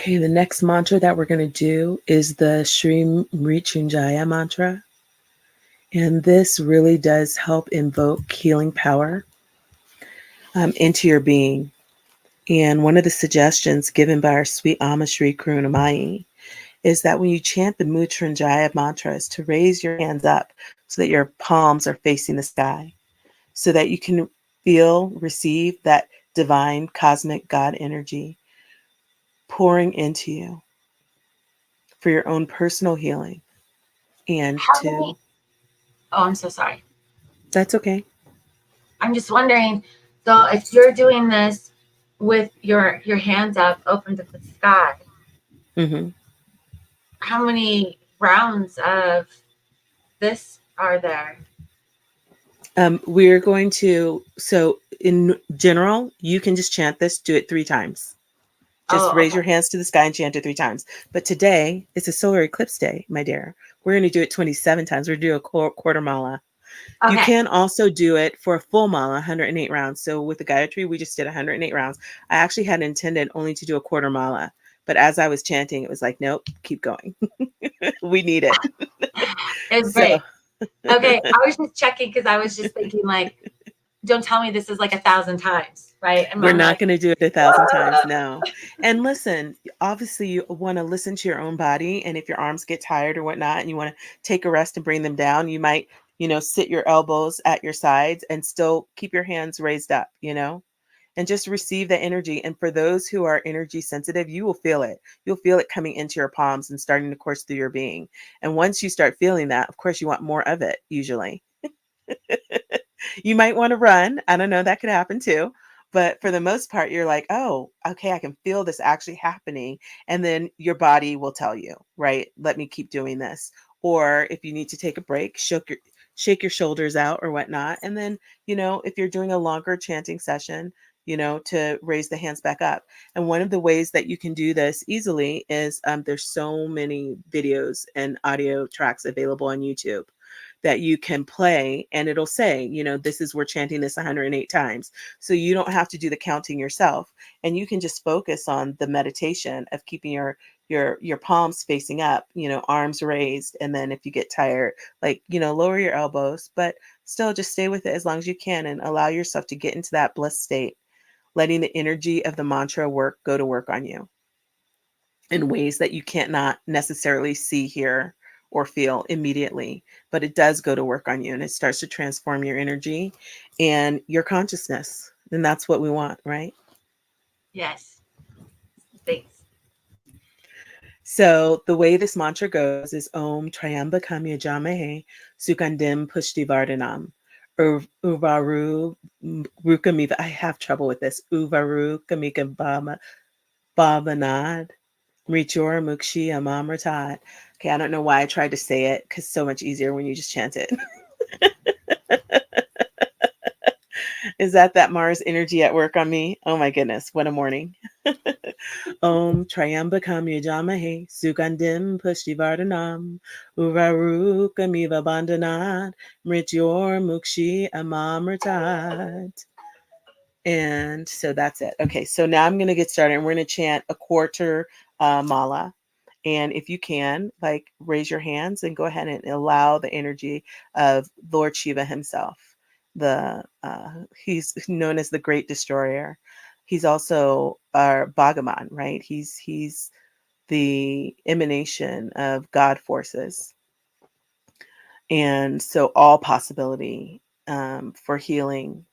Okay, the next mantra that we're going to do is the Sri Mrityunjaya mantra. And this really does help invoke healing power into your being. And one of the suggestions given by our sweet Amashri Kurunamai is that when you chant the Mutranjaya mantra is to raise your hands up so that your palms are facing the sky, so that you can feel, receive that divine cosmic God energy pouring into you for your own personal healing. And How to, many? Oh, I'm so sorry. that's okay. I'm just wondering. So, if you're doing this with your hands up, open to the sky, hmm how many rounds of this are there? We're going to, so in general, you can just chant this, do it 3 times. Just Oh, raise okay. your hands to the sky and chant it 3 times. But today, it's a solar eclipse day, my dear. We're going to do it 27 times. We're going to do a quarter mala. You Okay. can also do it for a full mala, 108 rounds. So with the Gayatri, we just did 108 rounds. I actually had intended only to do a quarter mala. But as I was chanting, it was like, nope, keep going. We need it. It's So great. Okay. I was just checking because I was just thinking, like, don't tell me this is like 1,000 times, right? And we're I'm not like, going to do it 1,000 times. No. And listen, obviously, you want to listen to your own body. And if your arms get tired or whatnot, and you want to take a rest and bring them down, you might, sit your elbows at your sides and still keep your hands raised up, and just receive the energy. And for those who are energy sensitive, you will feel it. You'll feel it coming into your palms and starting to course through your being. And once you start feeling that, of course, you want more of it, usually. You might want to run. I don't know, that could happen too. But for the most part, you're like, oh, okay, I can feel this actually happening. And then your body will tell you, right? Let me keep doing this. Or if you need to take a break, shake your shoulders out or whatnot. And then, if you're doing a longer chanting session, to raise the hands back up. And one of the ways that you can do this easily is there's so many videos and audio tracks available on YouTube that you can play, and it'll say, this is, we're chanting this 108 times. So you don't have to do the counting yourself, and you can just focus on the meditation of keeping your palms facing up, arms raised. And then if you get tired, like, lower your elbows, but still just stay with it as long as you can and allow yourself to get into that bliss state, letting the energy of the mantra go to work on you in ways that you can't not necessarily see, hear, or feel immediately, but it does go to work on you, and it starts to transform your energy and your consciousness. And that's what we want, right? yes, thanks. So the way this mantra goes is Om Triambakam Yajamahe Sukandim Pushtivardhanam Uvaru Rukamiva. I have trouble with this. Uvaru Kamika Bhavanad Mrichor Mukshi Amamratat. Okay, I don't know why I tried to say it, because it's so much easier when you just chant it. Is that Mars energy at work on me? Oh my goodness, what a morning. Om Triambakam Yajamahe Sugandim Pushtivardhanam Uraru Kamiva Bandhanat Mrityor Mukshi Amamratat. And so that's it. Okay, so now I'm going to get started, and we're going to chant a quarter mala. And if you can, like, raise your hands and go ahead and allow the energy of Lord Shiva himself. He's known as the Great Destroyer. He's also our Bhagavan, right? He's the emanation of God forces, and so all possibility for healing,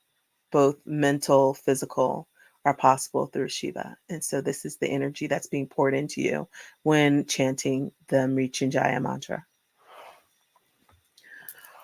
both mental, physical, are possible through Shiva. And so this is the energy that's being poured into you when chanting the Mrityunjaya mantra.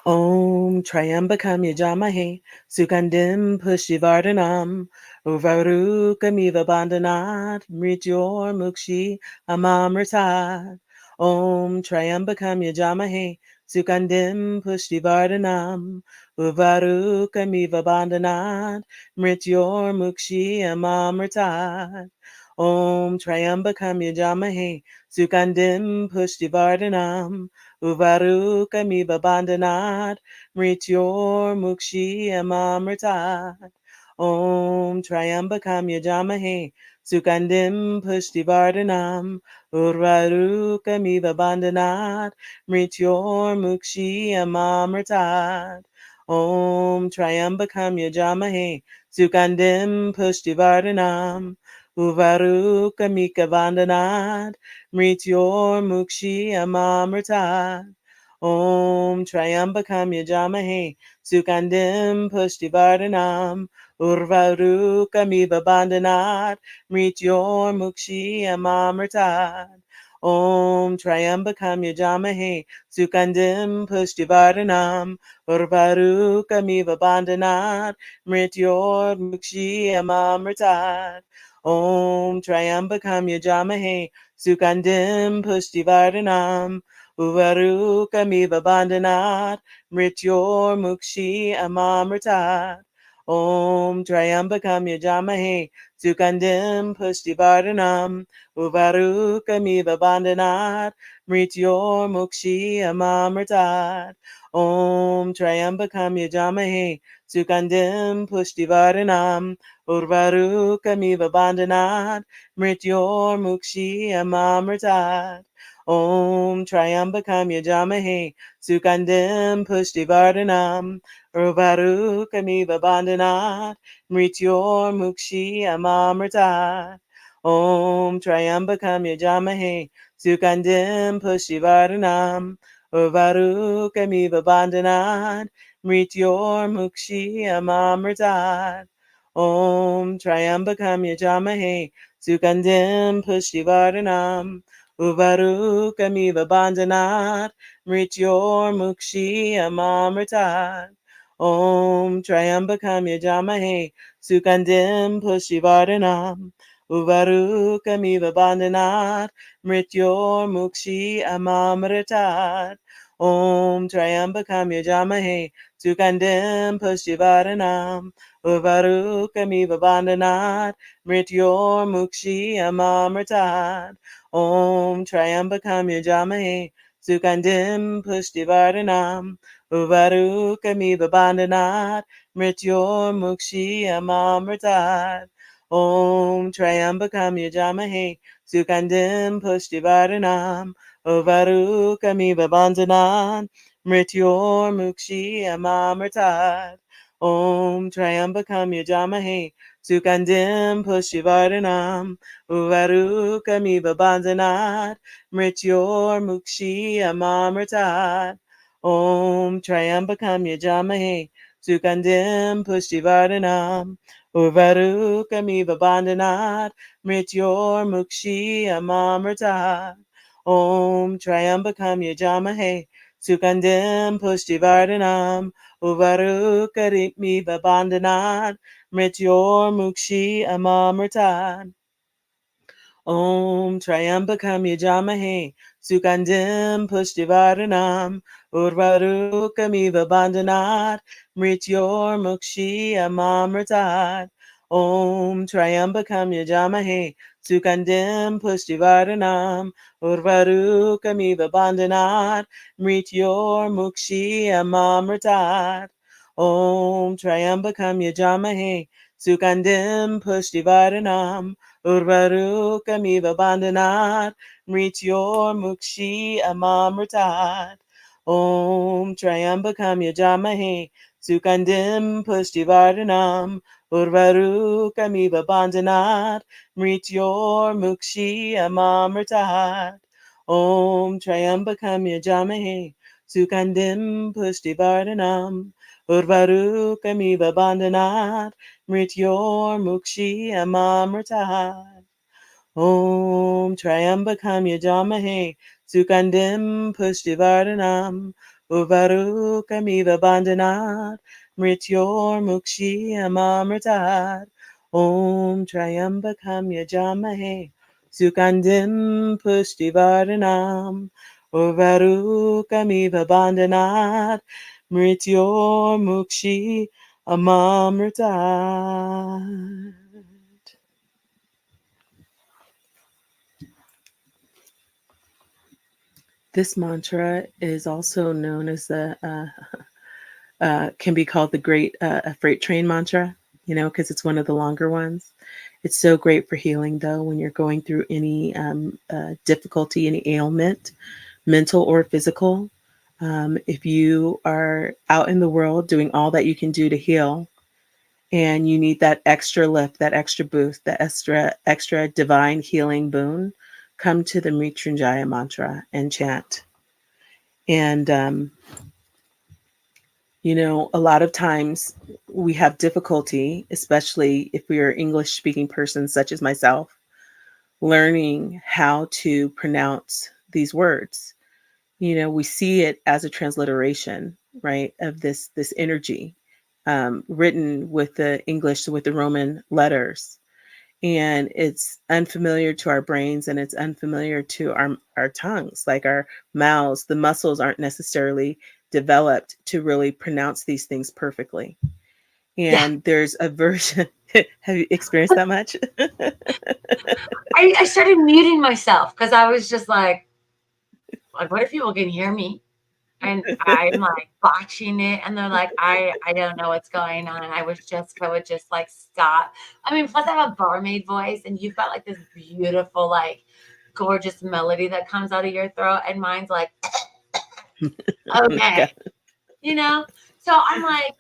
Om Triambakam Yajamahe Sukandim Pushtivardhanam Uvarukamiva Bandhanat Mrityor Mukshi Amamritat. Om Triambakam Yajamahe Sukandim Pushtivardhanam Uvarukamiva Bandhanat Mrityor Mukshi Amamritat. Om Triambakam Yajamahe Sukandim Pushtivardhanam Uvaruka miva bandhanat, mrityor mukshi amamritat. Om Triambakam Yajamahe, Sukandim Pushtivardhanam, Urvaruka miva bandhanat, mrityor mukshi amamritat. Om Triambakam Yajamahe, Sukandim Pushtivardhanam, Uvaruka Mika Vandanad, Mrityor Mukshi Amamritad. Om Triambakam Yajamahe, Sukandim Pushtivardhanam, Urvaruka Miva Bandhanad, Mrityor Mukshi Amamritad. Om Triambakam Yajamahe, Sukandim Pushtivardhanam, Urvaruka Miva Bandhanad, Mrityor Mukshi Amamritad. Om Triambakam Yajamahe, Sukandim Pushtivardhanam, Uvaruka Miva Bandhanad, Mrityor Mukshi Amamritad. Om Triambakam Yajamahe, Sukandim Pushtivardhanam, Uvaruka Miva Bandhanad, Mrityor Mukshi Amamritad. Om Triambakam Yajamahe, Sukandim Pushtivardhanam, Urvaruka Miva Bandhanad, Mrityor Mukshi Amamritad. Om Triambakam Yajamahe, Sukandim Pushtivardhanam, Urvaruka Miva Bandhanad, Mrityor Mukshi Amamritad. Om Triambakam Yajamahe, Sukandim Pushtivardhanam, Urvaruka Miva Bandhanad, Mrityor Mukshi Amamritad. Om Triambakam Yajamahe, Sukandim Pushtivardhanam, Uvaruka Miva Bandhanad, Mrityor Mukshi Amamritad. Om Triambakam Yajamahe, Sukandim Pushtivardhanam, Uvaruka Miva Bandhanad, Mrityor Mukshi Amamritad. Om Triambakam Yajamahe, Sukandim Pushtivardhanam, Uvaruka Miva Bandhanad, Mrityor Mukshi Amamritad. Om Triambakam Yajamahe, Sukandim Pushtivardhanam, Uvaruka Miva Bandhanad, Mrityor Mukshi Amamritad. Om Triambakam Yajamahe, Sukandim Pushtivardhanam, Uvaruka Miva Bandhanad, Mrityor Mukshi Amamritad. Om Triambakam Yajamahe, Sukandim Pushtivardhanam, Uvaruka Miva Bandhanad, Mrityor Mukshi Amamritad. Om Triambakam Yajamahe, Sukandim Pushtivardhanam, Urvaruka Miva Bandhanad, Mrityor Mukshi Amamritad. Om Triambakam Yajamahe, Sukandim Pushtivardhanam, Urvaruka Miva Bandhanad, Mrityor Mukshi Amamritad. Om Triambakam Yajamahe, Sukandim Pushtivardhanam, Urvaruka Miva Bandhanad, Mrityor Mukshi Amamritad. Om Triambakam Yajamahe, Sukandim Pushtivardhanam, Urvaruka Miva Bandhanad, Mrityor Mukshi Amamritad. Om Triambakam Yajamahe, Sukandim Pushtivardhanam, Urvaruka Miva Bandhanad, Mrityor Mukshi Amamritad. Om Triambakam Yajamahe, Sukandim Pushtivardhanam, Urvaruka Miva Bandhanad, Mrityor Mukshi Amamritad. Om Triambakam Yajamahe, Sukandim Pushtivardhanam, Urvaruka Miva Bandhanad, Mrityor Mukshi Amamritad. Om Triambakam Yajamahe, Sukandim Pushtivardhanam, Urvaruka Miva Bandhanad, Mrityor Mukshi Amamritad. Om Triambakam Yajamahe, Sukandim Pushtivardhanam, Urvaruka Miva Bandhanad, Mrityor Mukshi Amamritad. This mantra is also known as can be called the great freight train mantra, because it's one of the longer ones. It's so great for healing, though, when you're going through any difficulty, any ailment, mental or physical. If you are out in the world doing all that you can do to heal, and you need that extra lift, that extra boost, that extra divine healing boon, come to the Mrityunjaya mantra and chant. And a lot of times we have difficulty, especially if we are English speaking persons such as myself, learning how to pronounce these words. We see it as a transliteration, right, of this energy, written with the English, with the Roman letters. And it's unfamiliar to our brains, and it's unfamiliar to our tongues, like our mouths. The muscles aren't necessarily developed to really pronounce these things perfectly. Yeah. And there's a version. Have you experienced that much? I started muting myself because I was just like, what if people can hear me? And I'm like botching it, and they're like, I don't know what's going on. I would just like stop. I mean, plus I have a barmaid voice, and you've got like this beautiful, like gorgeous melody that comes out of your throat, and mine's like, Oh my okay, God. you know? So I'm like,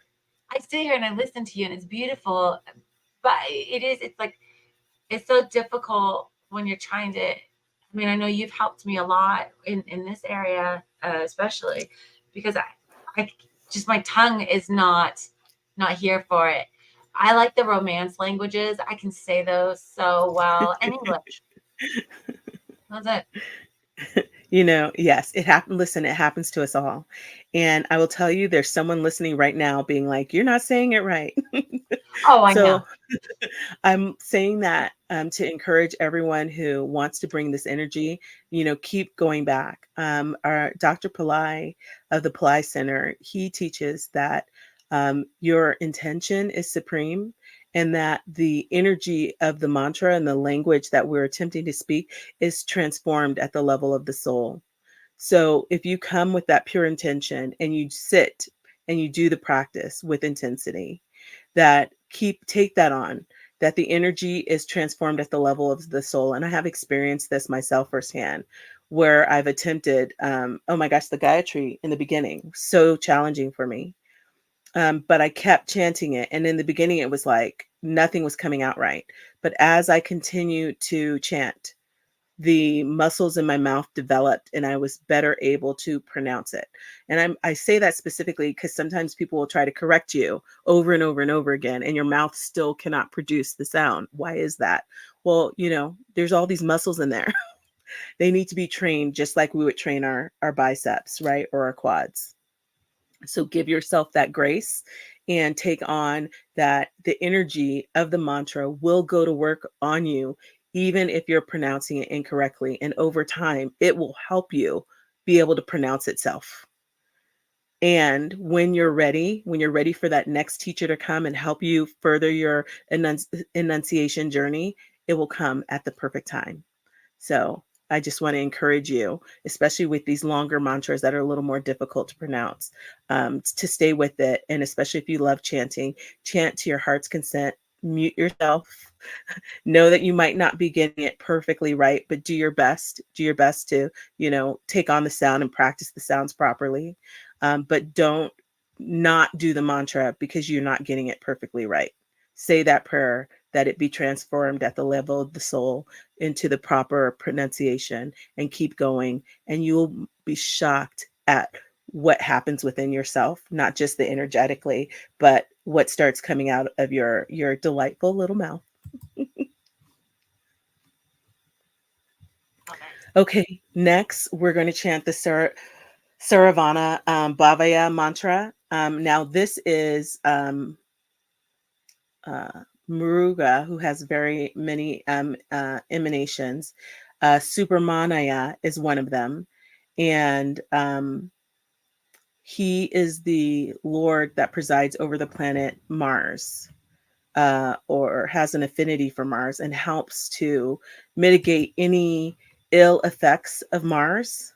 I sit here and I listen to you, and it's beautiful, but it's so difficult when you're trying to. I mean, I know you've helped me a lot in this area, especially because I just my tongue is not here for it. I like the romance languages. I can say those so well, and English. That's it. Yes, it happened. Listen, it happens to us all. And I will tell you, there's someone listening right now being like, you're not saying it right. Oh, I know. So I'm saying that to encourage everyone who wants to bring this energy, keep going back. Our Dr. Pillai of the Pillai Center, he teaches that your intention is supreme, and that the energy of the mantra and the language that we're attempting to speak is transformed at the level of the soul. So if you come with that pure intention and you sit and you do the practice with intensity, that take that on, that the energy is transformed at the level of the soul. And I have experienced this myself firsthand, where I've attempted, oh my gosh, the Gayatri in the beginning, so challenging for me. But I kept chanting it. And in the beginning, it was like nothing was coming out right. But as I continued to chant, the muscles in my mouth developed, and I was better able to pronounce it. And I say that specifically because sometimes people will try to correct you over and over and over again, and your mouth still cannot produce the sound. Why is that? Well, there's all these muscles in there. They need to be trained just like we would train our biceps, right? Or our quads. So give yourself that grace and take on that the energy of the mantra will go to work on you, even if you're pronouncing it incorrectly. And over time, it will help you be able to pronounce itself. And when you're ready for that next teacher to come and help you further your enunciation journey, it will come at the perfect time. So I just want to encourage you, especially with these longer mantras that are a little more difficult to pronounce, to stay with it. And especially if you love chanting, chant to your heart's consent, mute yourself. Know that you might not be getting it perfectly right, but do your best. Do your best to, take on the sound and practice the sounds properly. But don't not do the mantra because you're not getting it perfectly right. Say that prayer, that it be transformed at the level of the soul into the proper pronunciation, and keep going. And you'll be shocked at what happens within yourself, not just the energetically, but what starts coming out of your delightful little mouth. Love it. Okay, next we're going to chant the Saravana Bhavaya mantra. Now this is uh, Muruga, who has very many emanations. Supermanaya is one of them. And he is the Lord that presides over the planet Mars, or has an affinity for Mars and helps to mitigate any ill effects of Mars.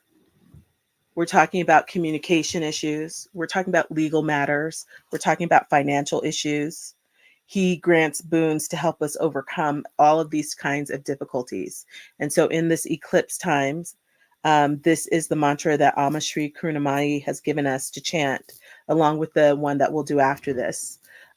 We're talking about communication issues. We're talking about legal matters. We're talking about financial issues. He grants boons to help us overcome all of these kinds of difficulties. And so in this eclipse times, this is the mantra that Amashri Karunamai has given us to chant, along with the one that we'll do after this.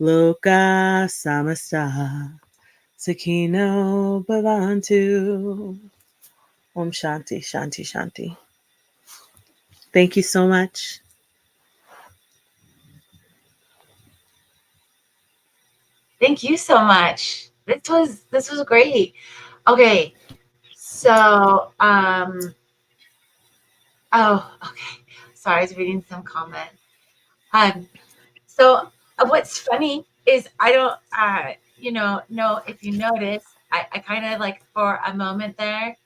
Loka samasta. Sakino bhavantu. Om Shanti, Shanti, Shanti. Thank you so much. Thank you so much. This was great. Okay, so okay. Sorry, I was reading some comment. Um, so what's funny is I don't know if you notice, I kind of like for a moment there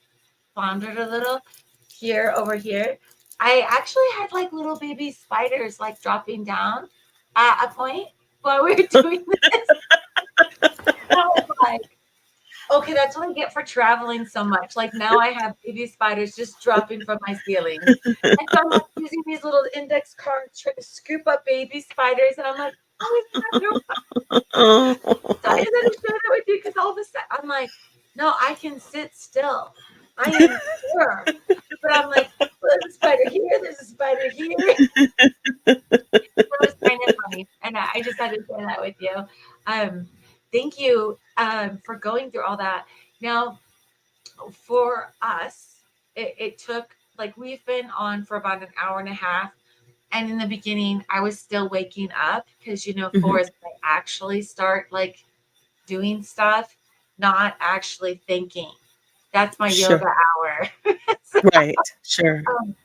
floundered a little here over here. I actually had like little baby spiders like dropping down at a point while we were doing this. I was like, okay, that's what I get for traveling so much. Like now I have baby spiders just dropping from my ceilings. And so I'm like using these little index cards trying to scoop up baby spiders. And I'm like, oh, isn't that so so I decided to share that with you because all of a sudden I'm like, no, I can sit still. I am sure. But I'm like, well, there's a spider here, there's a spider here. That was kind of funny. And I just had to share that with you. Thank you for going through all that. Now, for us, it took, like, we've been on for about an hour and a half. And in the beginning, I was still waking up because, Mhm. 4 is when I actually start like doing stuff, not actually thinking. That's my yoga Sure. hour. so, Right. Sure. um,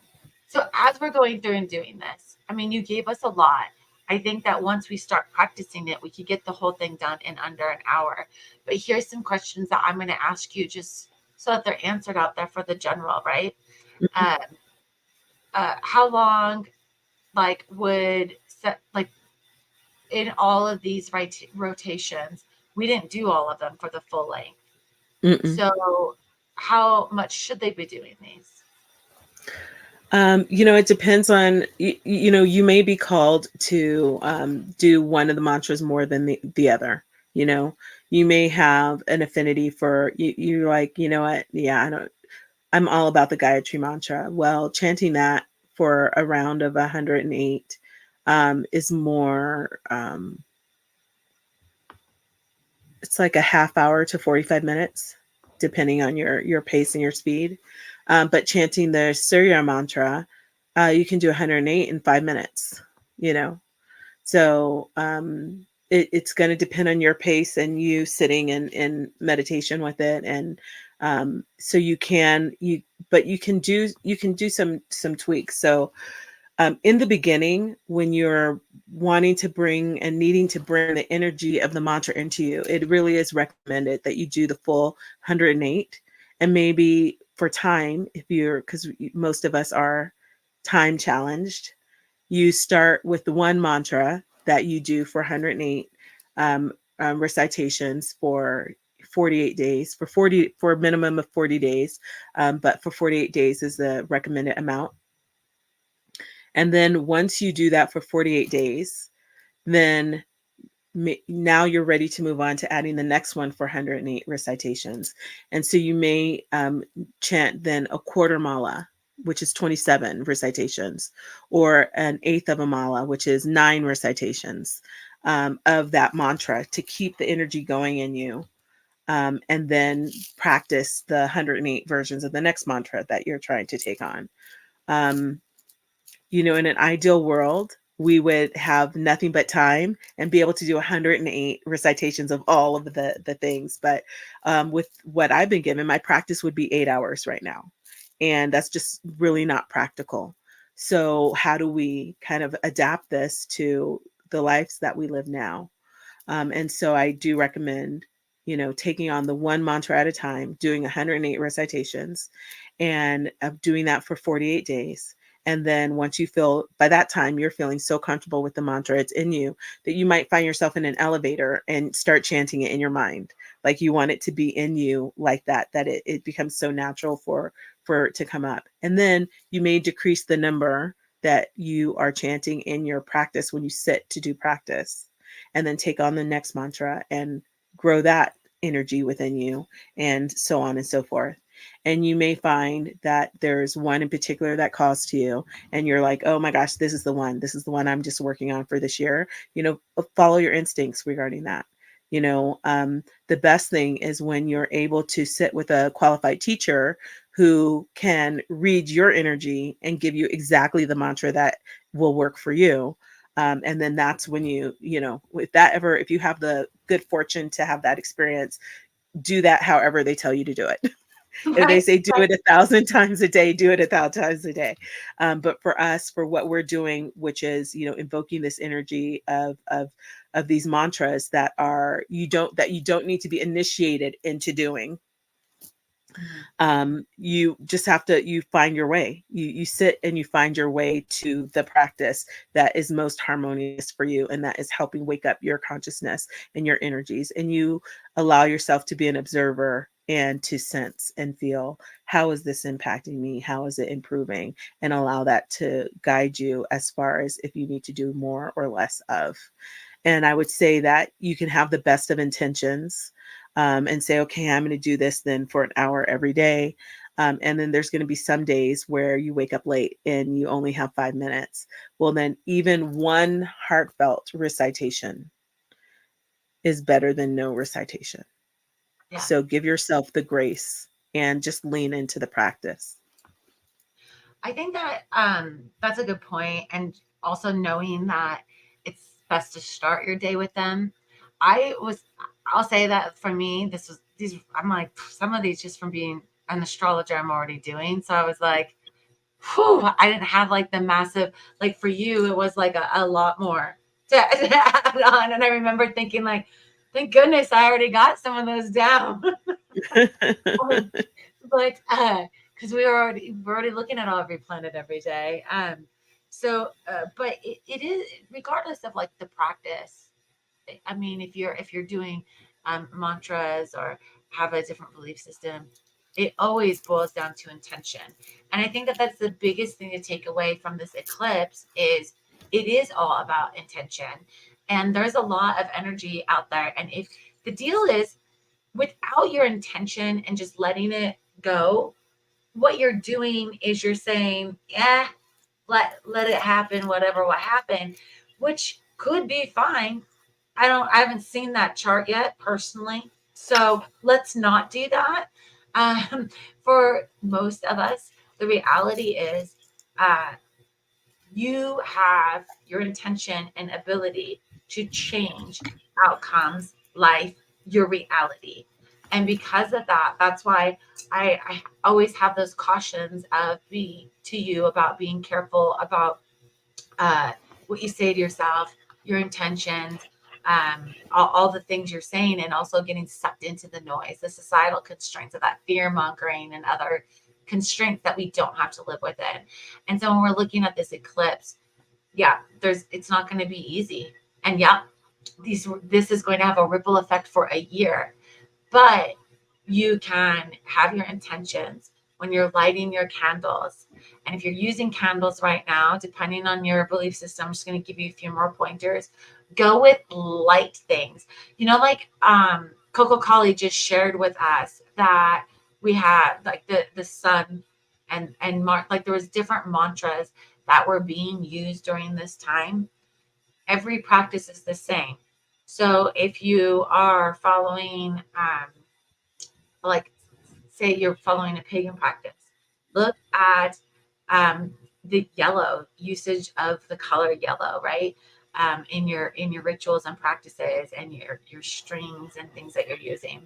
so as we're going through and doing this, I mean, you gave us a lot. I think that once we start practicing it, we could get the whole thing done in under an hour. But here's some questions that I'm going to ask you just so that they're answered out there for the general, right? Mhm. Um, how long, like, would set, like, in all of these rotations, we didn't do all of them for the full length. Mm-mm. So, how much should they be doing these? It depends on, you may be called to do one of the mantras more than the other. You know, you may have an affinity for, you're like, you know what? Yeah, I'm all about the Gayatri mantra. Well, chanting that for a round of 108 is more, it's like a half hour to 45 minutes, depending on your pace and your speed. But chanting the Surya mantra, you can do 108 in 5 minutes, you know? So it's going to depend on your pace and you sitting in meditation with it. And so but you can do some tweaks. So in the beginning, when you're wanting to bring and needing to bring the energy of the mantra into you, it really is recommended that you do the full 108. And maybe for time, if you're, because most of us are time challenged, you start with the one mantra that you do for 108 recitations for 48 days, for a minimum of 40 days, but for 48 days is the recommended amount. And then once you do that for 48 days, then now you're ready to move on to adding the next one for 108 recitations. And so you may chant then a quarter mala, which is 27 recitations, or an eighth of a mala, which is 9 recitations of that mantra to keep the energy going in you. And then practice the 108 versions of the next mantra that you're trying to take on. Um, in an ideal world, we would have nothing but time and be able to do 108 recitations of all of the things. But with what I've been given, my practice would be 8 hours right now. And that's just really not practical. So, how do we kind of adapt this to the lives that we live now? And so I do recommend, taking on the one mantra at a time, doing 108 recitations, and doing that for 48 days. And then once you feel, by that time, you're feeling so comfortable with the mantra, it's in you, that you might find yourself in an elevator and start chanting it in your mind. Like you want it to be in you like that, that it becomes so natural for it to come up. And then you may decrease the number that you are chanting in your practice when you sit to do practice, and then take on the next mantra and grow that energy within you, and so on and so forth. And you may find that there's one in particular that calls to you, and you're like, oh my gosh, this is the one. This is the one I'm just working on for this year. Follow your instincts regarding that. The best thing is when you're able to sit with a qualified teacher who can read your energy and give you exactly the mantra that will work for you. And then that's when if you have the good fortune to have that experience, do that however they tell you to do it. If they Right, say do right. it 1,000 times a day, do it 1,000 times a day. But for us, for what we're doing, which is invoking this energy of these mantras that you don't need to be initiated into doing. Mhm. You just have to you find your way. You sit and you find your way to the practice that is most harmonious for you, and that is helping wake up your consciousness and your energies, and you allow yourself to be an observer and to sense and feel, how is this impacting me, how is it improving, and allow that to guide you as far as if you need to do more or less of. And I would say that you can have the best of intentions, and say, okay, I'm going to do this then for an hour every day. And then there's going to be some days where you wake up late and you only have 5 minutes. Well, then even one heartfelt recitation is better than no recitation. Yeah. So give yourself the grace and just lean into the practice. I think that that's a good point, and also knowing that it's best to start your day with them. I was, I'll say that for me, this was these. I'm like some of these just from being an astrologer, I'm already doing. So I was like, whew, I didn't have like the massive like for you. It was like a lot more to add on, and I remember thinking like, thank goodness I already got some of those down. But because we're already looking at every planet every day. But it is regardless of like the practice. I mean, if you're doing mantras or have a different belief system, it always boils down to intention. And I think that that's the biggest thing to take away from this eclipse is it is all about intention. And there's a lot of energy out there. And if the deal is without your intention and just letting it go, what you're doing is you're saying, yeah, let it happen, whatever what happened, which could be fine. I haven't seen that chart yet personally. So let's not do that. Um, for most of us, the reality is uh, you have your intention and ability to change outcomes, life, your reality. And because of that, that's why I always have those cautions of be to you about being careful about uh, what you say to yourself, your intentions, all the things you're saying, and also getting sucked into the noise, the societal constraints of that fear mongering and other constraints that we don't have to live within. And so when we're looking at this eclipse, yeah, it's not going to be easy. And yeah, this is going to have a ripple effect for a year, but you can have your intentions when you're lighting your candles. And if you're using candles right now, depending on your belief system, I'm just going to give you a few more pointers. Go with light things. Like CoCo Kali just shared with us that we had like the sun and Mark, like there was different mantras that were being used during this time. Every practice is the same. So if you are following like say you're following a pagan practice, look at um, the yellow usage of the color yellow, right? In your rituals and practices and your strings and things that you're using.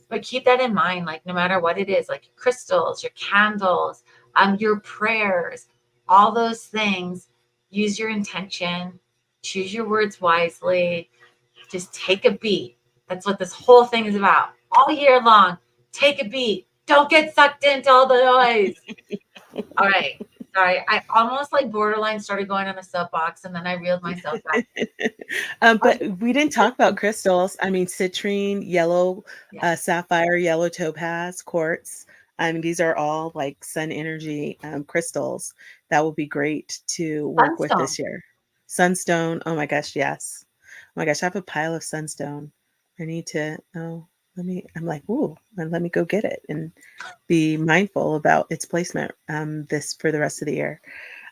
But keep that in mind, like no matter what it is, like your crystals, your candles, your prayers, all those things, use your intention, choose your words wisely, just take a beat. That's what this whole thing is about. All year long, take a beat. Don't get sucked into all the noise. All right. Sorry. I almost like borderline started going on a soapbox and then I reeled myself back. But we didn't talk about crystals. I mean, citrine, yellow, Yeah. sapphire, yellow topaz, quartz. I mean, these are all like sun energy crystals that will be great to work with Sunstone. this year. Sunstone. Oh my gosh, yes. Oh my gosh, I have a pile of sunstone. I need to. Oh. I'm like, ooh, and let me go get it and be mindful about its placement this for the rest of the year.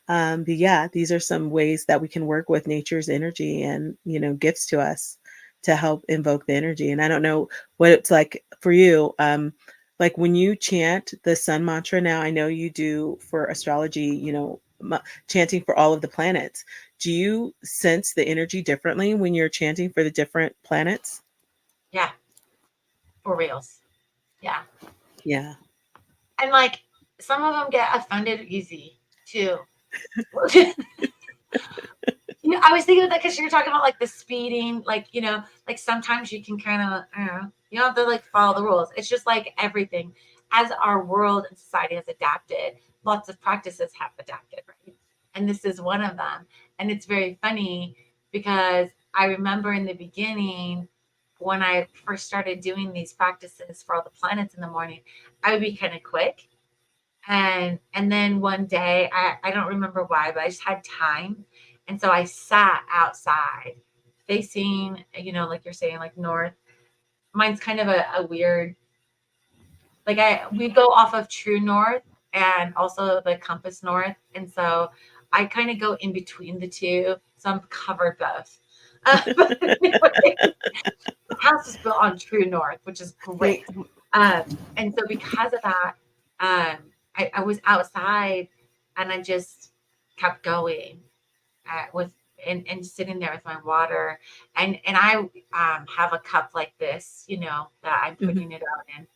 But yeah, these are some ways that we can work with nature's energy and, gifts to us to help invoke the energy. And I don't know what it's like for you. Like when you chant the sun mantra now, I know you do for astrology, chanting for all of the planets. Do you sense the energy differently when you're chanting for the different planets? Yeah, for reals. Yeah. Yeah. And like some of them get offended easy too. I was thinking of that because you're talking about like the speeding, like, like sometimes you can kind of, you don't have to like follow the rules. It's just like everything. As our world and society has adapted, lots of practices have adapted, right? And this is one of them. And it's very funny because I remember in the beginning, when I first started doing these practices for all the planets in the morning, I would be kind of quick. And then one day, I don't remember why, but I just had time. And so I sat outside facing, like you're saying, like north. Mine's kind of a weird, like we go off of true north and also the compass north. And so I kind of go in between the two. So I'm covered both. But anyway, the house is built on true north, which is Wait. great. And so because of that, I was outside and I just kept going with and sitting there with my water and I have a cup like this, that I'm Mhm. putting it out in,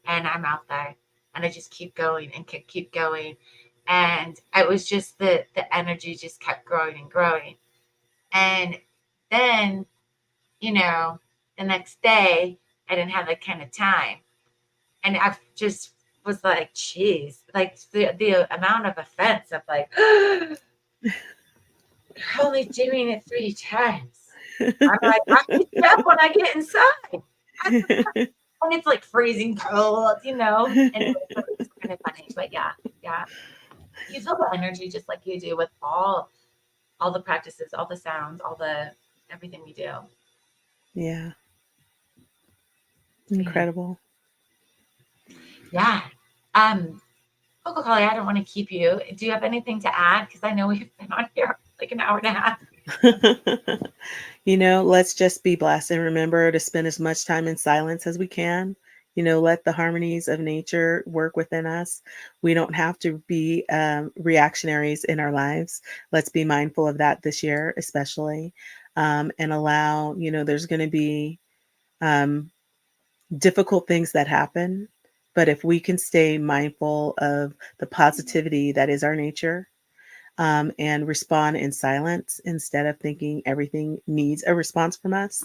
and I'm out there and I just keep going and keep going, and it was just the energy just kept growing and growing, and then the next day I didn't have that kind of time, and I just was like, geez, like the amount of offense of like, you're only doing it 3 times. I'm like, I pick it up when I get inside. And it's like freezing cold, Anyway, so it's kind of funny, but yeah, yeah. You feel the energy just like you do with all the practices, all the sounds, all the everything we do. Yeah. Yeah, Incredible. yeah. CoCo Kali, I don't want to keep you. Do you have anything to add? Because I know we've been on here like an hour and a half. Let's just be blessed and remember to spend as much time in silence as we can. Let the harmonies of nature work within us. We don't have to be reactionaries in our lives. Let's be mindful of that this year, especially, and allow, there's going to be um, difficult things that happen. But if we can stay mindful of the positivity that is our nature, and respond in silence instead of thinking everything needs a response from us,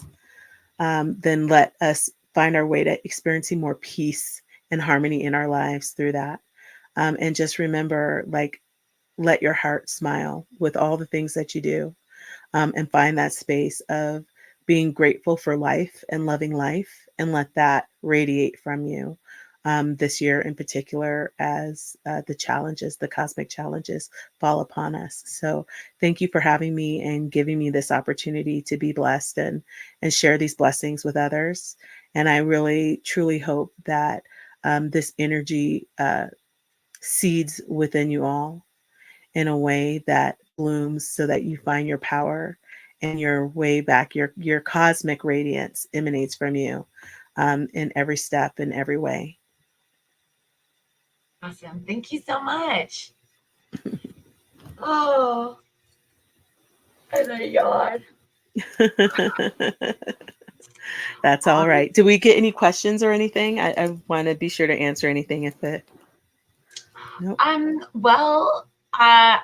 then let us find our way to experiencing more peace and harmony in our lives through that. And just remember, like, let your heart smile with all the things that you do, and find that space of being grateful for life and loving life, and let that radiate from you this year in particular as the cosmic challenges fall upon us. So thank you for having me and giving me this opportunity to be blessed and share these blessings with others. And I really, truly hope that this energy seeds within you all in a way that blooms so that you find your power and your way back, your cosmic radiance emanates from you in every step, in every way. Awesome. Thank you so much. Oh, I know yawn. That's all right. Do we get any questions or anything? I want to be sure to answer anything if it. Nope. Well,